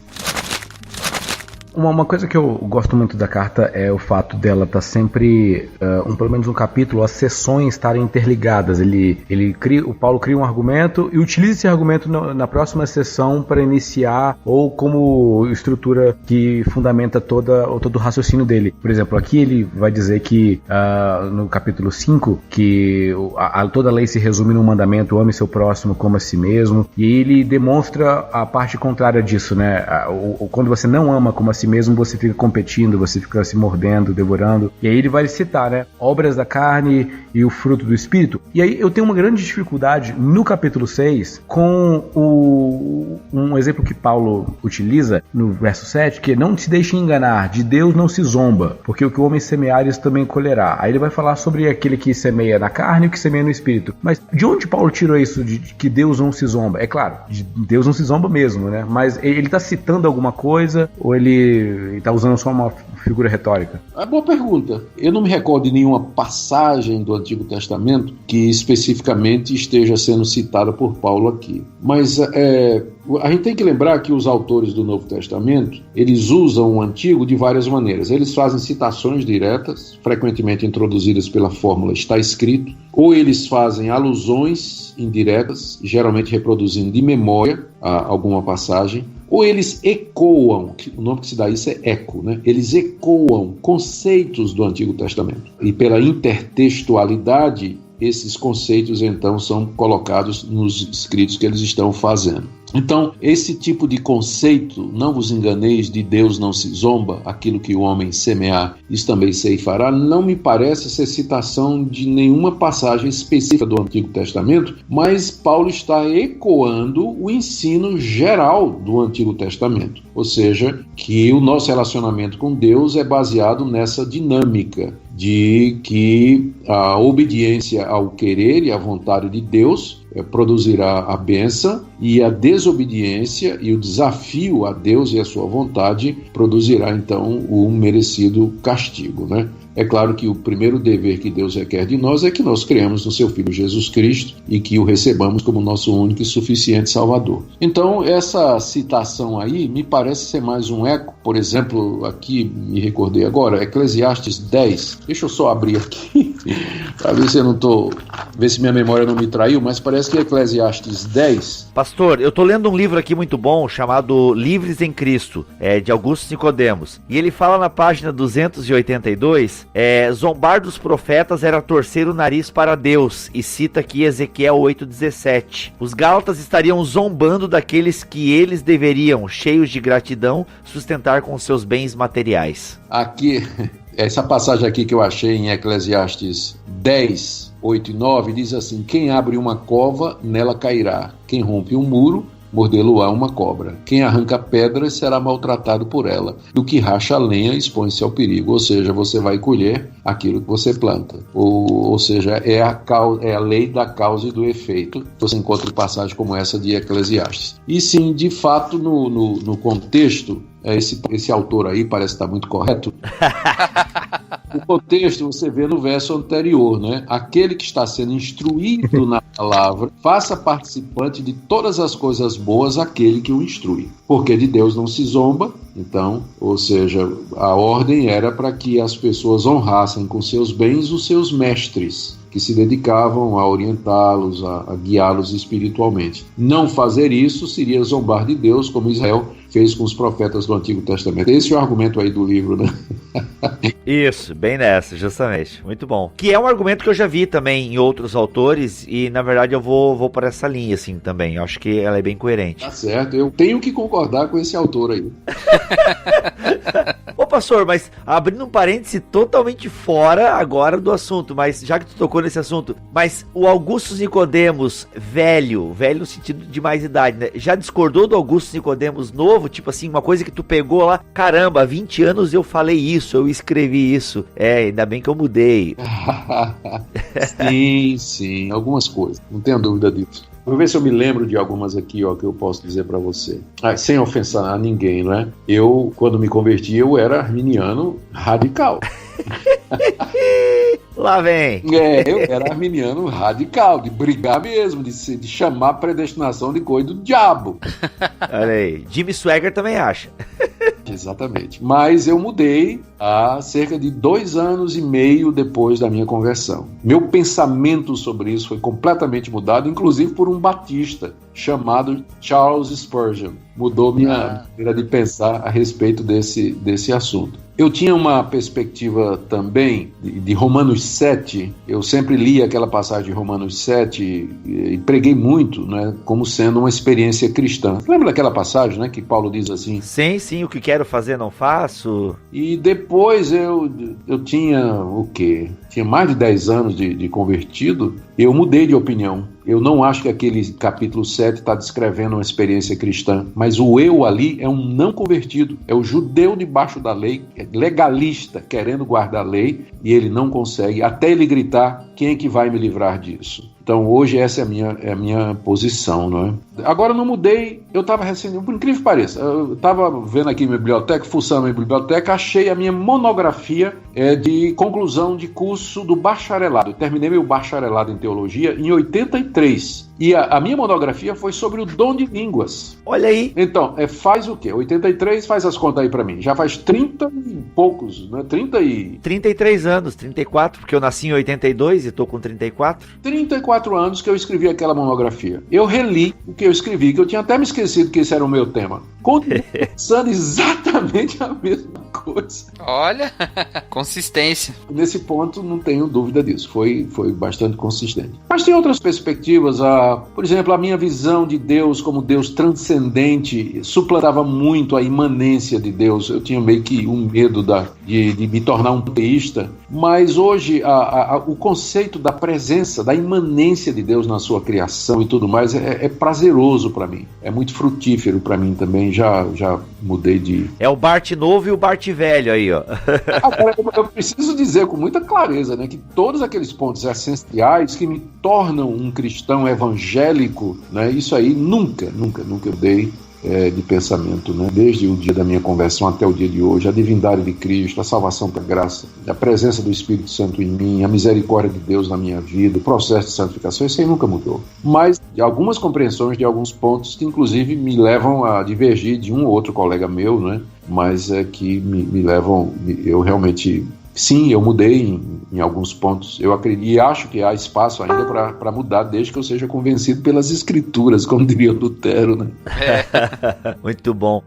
Uma coisa que eu gosto muito da carta é o fato dela estar sempre, pelo menos um capítulo, as sessões estarem interligadas. O Paulo cria um argumento e utiliza esse argumento na próxima sessão para iniciar ou como estrutura que fundamenta todo o raciocínio dele. Por exemplo, aqui ele vai dizer que no capítulo 5 que toda a lei se resume num mandamento: ame seu próximo como a si mesmo, e ele demonstra a parte contrária disso, né? Quando você não ama como a si mesmo, você fica competindo, você fica se mordendo, devorando. E aí ele vai citar, né, obras da carne e o fruto do Espírito. E aí eu tenho uma grande dificuldade no capítulo 6 com um exemplo que Paulo utiliza no verso 7, que é: não se deixe enganar, de Deus não se zomba, porque o que o homem semear, isso também colherá. Aí ele vai falar sobre aquele que semeia na carne e o que semeia no Espírito. Mas de onde Paulo tirou isso de que Deus não se zomba? É claro, de Deus não se zomba mesmo, né? Mas ele está citando alguma coisa ou ele está usando só uma figura retórica? É boa pergunta. Eu não me recordo de nenhuma passagem do Antigo Testamento que especificamente esteja sendo citada por Paulo aqui. Mas a gente tem que lembrar que os autores do Novo Testamento, eles usam o Antigo de várias maneiras. Eles fazem citações diretas, frequentemente introduzidas pela fórmula "está escrito", ou eles fazem alusões indiretas, geralmente reproduzindo de memória alguma passagem, ou eles ecoam, o nome que se dá isso é eco, né? Eles ecoam conceitos do Antigo Testamento. E pela intertextualidade, esses conceitos então são colocados nos escritos que eles estão fazendo. Então, esse tipo de conceito, não vos enganeis, de Deus não se zomba, aquilo que o homem semear, isso também ceifará, não me parece ser citação de nenhuma passagem específica do Antigo Testamento, mas Paulo está ecoando o ensino geral do Antigo Testamento. Ou seja, que o nosso relacionamento com Deus é baseado nessa dinâmica de que a obediência ao querer e à vontade de Deus produzirá a bênção, e a desobediência e o desafio a Deus e a sua vontade produzirá então o merecido castigo, né? É claro que o primeiro dever que Deus requer de nós é que nós creamos no seu Filho Jesus Cristo e que o recebamos como nosso único e suficiente Salvador. Então, essa citação aí me parece ser mais um eco. Por exemplo, aqui me recordei agora, Eclesiastes 10. Deixa eu só abrir aqui para ver se minha memória não me traiu, mas parece que Eclesiastes 10... Pastor, eu tô lendo um livro aqui muito bom chamado Livres em Cristo, de Augusto Nicodemos, e ele fala na página 282, zombar dos profetas era torcer o nariz para Deus, e cita aqui Ezequiel 8,17. Os gálatas estariam zombando daqueles que eles deveriam, cheios de gratidão, sustentar com seus bens materiais. Aqui, essa passagem aqui que eu achei em Eclesiastes 10, 8 e 9, diz assim: quem abre uma cova, nela cairá. Quem rompe um muro, mordê-lo-á uma cobra. Quem arranca pedras será maltratado por ela. Do que racha a lenha, expõe-se ao perigo. Ou seja, você vai colher aquilo que você planta. Ou seja, é a lei da causa e do efeito. Você encontra passagem como essa de Eclesiastes. E sim, de fato, no contexto, esse autor aí parece estar muito correto. O contexto você vê no verso anterior, né? Aquele que está sendo instruído na palavra, faça participante de todas as coisas boas aquele que o instrui. Porque de Deus não se zomba, então, ou seja, a ordem era para que as pessoas honrassem com seus bens os seus mestres, que se dedicavam a orientá-los, a guiá-los espiritualmente. Não fazer isso seria zombar de Deus, como Israel fez com os profetas do Antigo Testamento. Esse é o argumento aí do livro, né? Isso, bem nessa, justamente. Muito bom. Que é um argumento que eu já vi também em outros autores e, na verdade, eu vou por essa linha, assim, também. Eu acho que ela é bem coerente. Tá certo. Eu tenho que concordar com esse autor aí. Ô, pastor, mas abrindo um parêntese totalmente fora agora do assunto, mas já que tu tocou nesse assunto, mas o Augusto Nicodemos velho no sentido de mais idade, né? Já discordou do Augusto Nicodemos novo? Tipo assim, uma coisa que tu pegou lá, caramba, há 20 anos eu falei isso, eu escrevi isso. Ainda bem que eu mudei. Sim, algumas coisas, não tenho dúvida disso. Vou ver se eu me lembro de algumas aqui, ó, que eu posso dizer para você. Sem ofensar a ninguém, não é? Eu, quando me converti, eu era arminiano radical. Lá vem. Eu era arminiano radical, de brigar mesmo, de chamar a predestinação de coisa do diabo. Olha aí, Jimmy Swagger também acha. Exatamente. Mas eu mudei há cerca de 2 anos e meio depois da minha conversão. Meu pensamento sobre isso foi completamente mudado, inclusive por um batista chamado Charles Spurgeon. Mudou minha maneira de pensar a respeito desse assunto. Eu tinha uma perspectiva também de Romanos 7. Eu sempre li aquela passagem de Romanos 7 e preguei muito, né, como sendo uma experiência cristã. Lembra daquela passagem, né, que Paulo diz assim? Sim, o que quero fazer não faço. E depois eu tinha o quê? Tinha mais de 10 anos de convertido, eu mudei de opinião. Eu não acho que aquele capítulo 7 está descrevendo uma experiência cristã, mas o eu ali é um não convertido, é o judeu debaixo da lei, é legalista, querendo guardar a lei, e ele não consegue, até ele gritar, quem é que vai me livrar disso? Então hoje essa é a minha posição, não é? Agora eu não mudei, eu estava recém, por incrível que pareça, eu estava vendo aqui minha biblioteca, fuçando minha biblioteca, achei a minha monografia de conclusão de curso do bacharelado. Eu terminei meu bacharelado em teologia em 83. E a minha monografia foi sobre o dom de línguas. Olha aí. Então, faz o quê? 83, faz as contas aí pra mim. Já faz 30 e poucos, né? 33 anos, 34, porque eu nasci em 82 e tô com 34. 34 anos que eu escrevi aquela monografia. Eu reli o que eu escrevi, que eu tinha até me esquecido que esse era o meu tema. Continuo pensando exatamente a mesma coisa. Olha, consistência. Nesse ponto, não tenho dúvida disso. Foi bastante consistente. Mas tem outras perspectivas. Por exemplo, a minha visão de Deus como Deus transcendente suplantava muito a imanência de Deus. Eu tinha meio que um medo de me tornar um teísta. Mas hoje, o conceito da presença, da imanência de Deus na sua criação e tudo mais é prazeroso para mim. É muito frutífero para mim também. Já mudei de... É o Bart novo e o Bart velho aí, ó. Agora, eu preciso dizer com muita clareza, né, que todos aqueles pontos essenciais que me tornam um cristão evangélico, né, isso aí nunca eu dei de pensamento, né? Desde o dia da minha conversão até o dia de hoje, a divindade de Cristo, a salvação pela graça, a presença do Espírito Santo em mim, a misericórdia de Deus na minha vida, o processo de santificação, isso aí nunca mudou. Mas de algumas compreensões de alguns pontos que inclusive me levam a divergir de um ou outro colega meu, né? Mas que me levam, eu realmente... Sim, eu mudei em alguns pontos. Eu acredito e acho que há espaço ainda para mudar, desde que eu seja convencido pelas escrituras, como diria Lutero, né? Muito bom.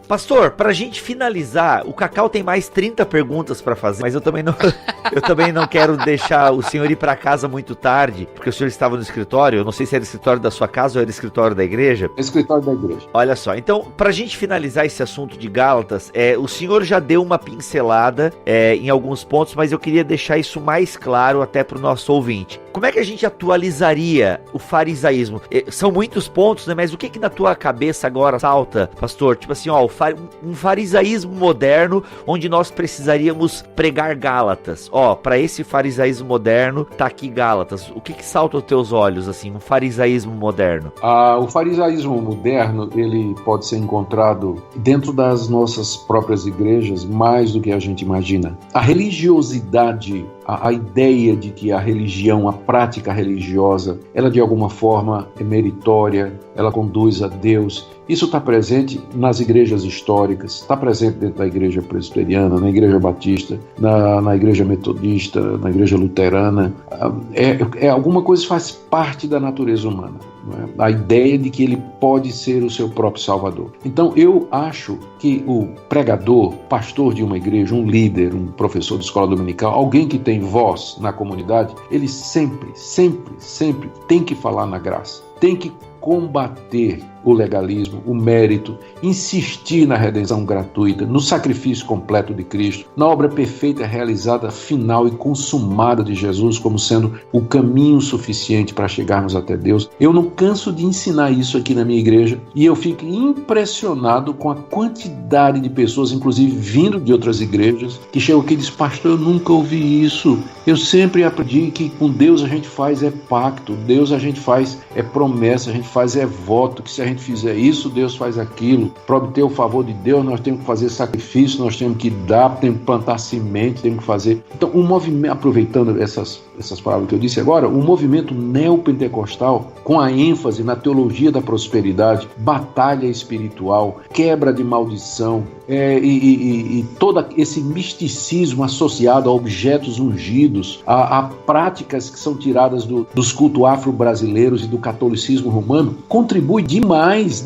Pastor, pra gente finalizar, o Cacau tem mais 30 perguntas pra fazer, mas eu também não quero deixar o senhor ir pra casa muito tarde, porque o senhor estava no escritório, eu não sei se era o escritório da sua casa ou era o escritório da igreja. Escritório da igreja. Olha só, então, pra gente finalizar esse assunto de Gálatas, o senhor já deu uma pincelada em alguns pontos, mas eu queria deixar isso mais claro até pro nosso ouvinte. Como é que a gente atualizaria o farisaísmo? São muitos pontos, né? Mas o que na tua cabeça agora salta, pastor? Tipo assim, ó, um farisaísmo moderno, onde nós precisaríamos pregar Gálatas. Ó, para esse farisaísmo moderno, tá aqui Gálatas. O que salta aos teus olhos, assim, um farisaísmo moderno? O farisaísmo moderno, ele pode ser encontrado dentro das nossas próprias igrejas, mais do que a gente imagina. A religiosidade, a ideia de que a religião, a prática religiosa, ela de alguma forma é meritória, ela conduz a Deus. Isso está presente nas igrejas históricas, está presente dentro da igreja presbiteriana, na igreja batista, na igreja metodista, na igreja luterana. Alguma coisa que faz parte da natureza humana, não é? A ideia de que ele pode ser o seu próprio salvador. Então eu acho que o pregador, pastor de uma igreja, um líder, um professor de escola dominical, alguém que tem voz na comunidade, ele sempre tem que falar na graça, tem que combater o legalismo, o mérito, insistir na redenção gratuita, no sacrifício completo de Cristo, na obra perfeita realizada, final e consumada de Jesus como sendo o caminho suficiente para chegarmos até Deus. Eu não canso de ensinar isso aqui na minha igreja e eu fico impressionado com a quantidade de pessoas, inclusive vindo de outras igrejas, que chegam aqui e dizem: pastor, eu nunca ouvi isso. Eu sempre aprendi que com Deus a gente faz pacto, Deus a gente faz promessa, a gente faz voto, que se a gente fizer isso, Deus faz aquilo. Para obter o favor de Deus, nós temos que fazer sacrifício, nós temos que dar, temos que plantar semente, temos que fazer... Então, um movimento, aproveitando essas palavras que eu disse agora, um movimento neopentecostal com a ênfase na teologia da prosperidade, batalha espiritual, quebra de maldição, e todo esse misticismo associado a objetos ungidos, a práticas que são tiradas dos cultos afro-brasileiros e do catolicismo romano, contribui demais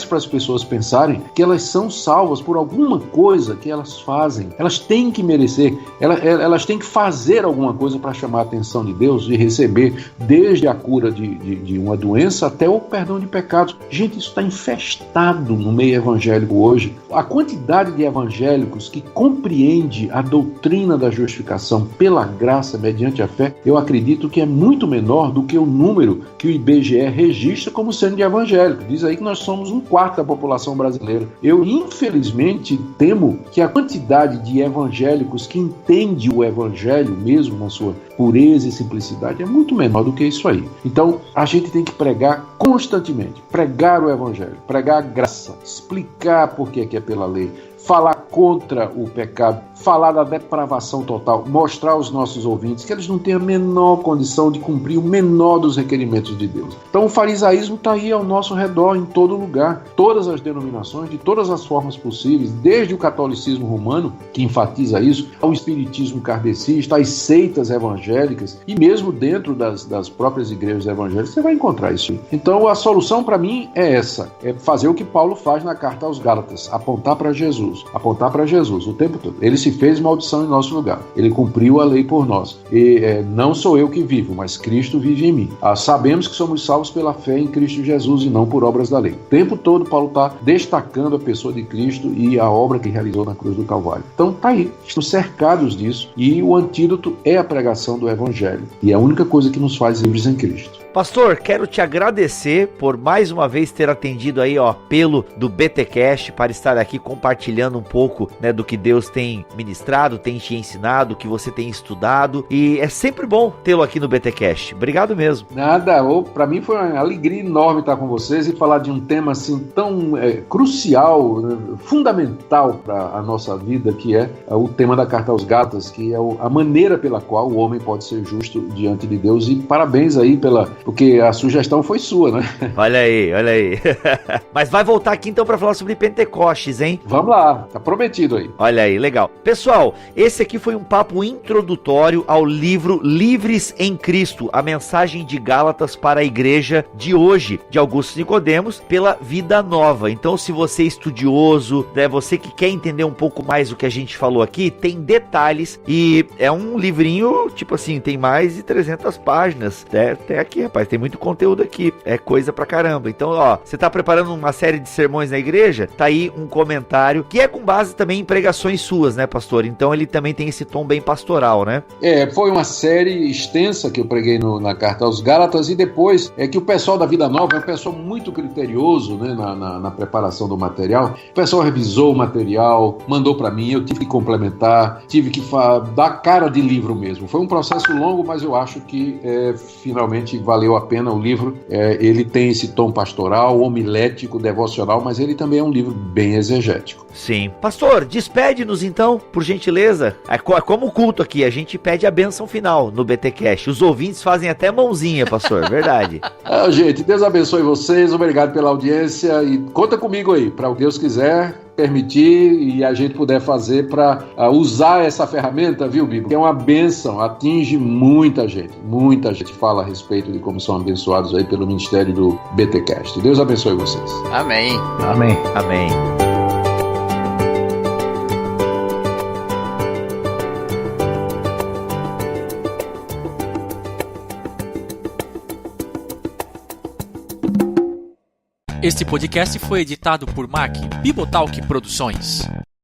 para as pessoas pensarem que elas são salvas por alguma coisa que elas fazem. Elas têm que merecer, elas têm que fazer alguma coisa para chamar a atenção de Deus e receber desde a cura de uma doença até o perdão de pecados. Gente, isso está infestado no meio evangélico hoje. A quantidade de evangélicos que compreende a doutrina da justificação pela graça mediante a fé, eu acredito que é muito menor do que o número que o IBGE registra como sendo de evangélicos. Diz aí que nós somos 1/4 da população brasileira. Eu, infelizmente, temo que a quantidade de evangélicos que entende o evangelho mesmo na sua pureza e simplicidade é muito menor do que isso aí. Então, a gente tem que pregar constantemente, pregar o evangelho, pregar a graça, explicar por que é pela lei, falar contra o pecado, falar da depravação total, mostrar aos nossos ouvintes que eles não têm a menor condição de cumprir o menor dos requerimentos de Deus. Então o farisaísmo está aí ao nosso redor, em todo lugar. Todas as denominações, de todas as formas possíveis, desde o catolicismo romano, que enfatiza isso, ao espiritismo kardecista, às seitas evangélicas, e mesmo dentro das próprias igrejas evangélicas, você vai encontrar isso. Então a solução para mim é essa, é fazer o que Paulo faz na carta aos Gálatas, apontar para Jesus o tempo todo. Ele se fez maldição em nosso lugar. Ele cumpriu a lei por nós. E não sou eu que vivo, mas Cristo vive em mim. Sabemos que somos salvos pela fé em Cristo Jesus e não por obras da lei. O tempo todo Paulo está destacando a pessoa de Cristo e a obra que realizou na cruz do Calvário. Então tá aí, estamos cercados disso e o antídoto é a pregação do Evangelho. E é a única coisa que nos faz livres em Cristo. Pastor, quero te agradecer por mais uma vez ter atendido aí o apelo do BTcast para estar aqui compartilhando um pouco, né, do que Deus tem ministrado, tem te ensinado, que você tem estudado, e é sempre bom tê-lo aqui no BTcast. Obrigado mesmo. Nada, para mim foi uma alegria enorme estar com vocês e falar de um tema assim tão crucial, né, fundamental para a nossa vida, que é o tema da carta aos Gálatas, que é a maneira pela qual o homem pode ser justo diante de Deus. E parabéns aí porque a sugestão foi sua, né? Olha aí. Mas vai voltar aqui então para falar sobre Pentecostes, hein? Vamos lá, tá prometido aí. Olha aí, legal. Pessoal, esse aqui foi um papo introdutório ao livro Livres em Cristo, a mensagem de Gálatas para a igreja de hoje, de Augusto Nicodemos, pela Vida Nova. Então, se você é estudioso, né, você que quer entender um pouco mais do que a gente falou aqui, tem detalhes e é um livrinho, tipo assim, tem mais de 300 páginas, até aqui, rapaz, tem muito conteúdo aqui, é coisa pra caramba. Então, ó, você tá preparando uma série de sermões na igreja? Tá aí um comentário, que é com base também em pregações suas, né, pastor? Então ele também tem esse tom bem pastoral, né? Foi uma série extensa que eu preguei na carta aos Gálatas, e depois que o pessoal da Vida Nova é um pessoal muito criterioso, né, na preparação do material. O pessoal revisou o material, mandou pra mim, eu tive que complementar, tive que dar cara de livro mesmo. Foi um processo longo, mas eu acho que finalmente valeu a pena o livro. Ele tem esse tom pastoral, homilético, devocional, mas ele também é um livro bem exegético. Sim. Pastor, despede-nos então, por gentileza. É como o culto aqui, a gente pede a bênção final no BTcast. Os ouvintes fazem até mãozinha, pastor, verdade. Gente, Deus abençoe vocês, obrigado pela audiência e conta comigo aí, para o Deus quiser permitir e a gente puder fazer para usar essa ferramenta, viu, Bíblia? Que é uma bênção, atinge muita gente fala a respeito de como são abençoados aí pelo ministério do BTcast. Deus abençoe vocês. Amém. Amém. Amém. Este podcast foi editado por Mac Bibotalk Produções.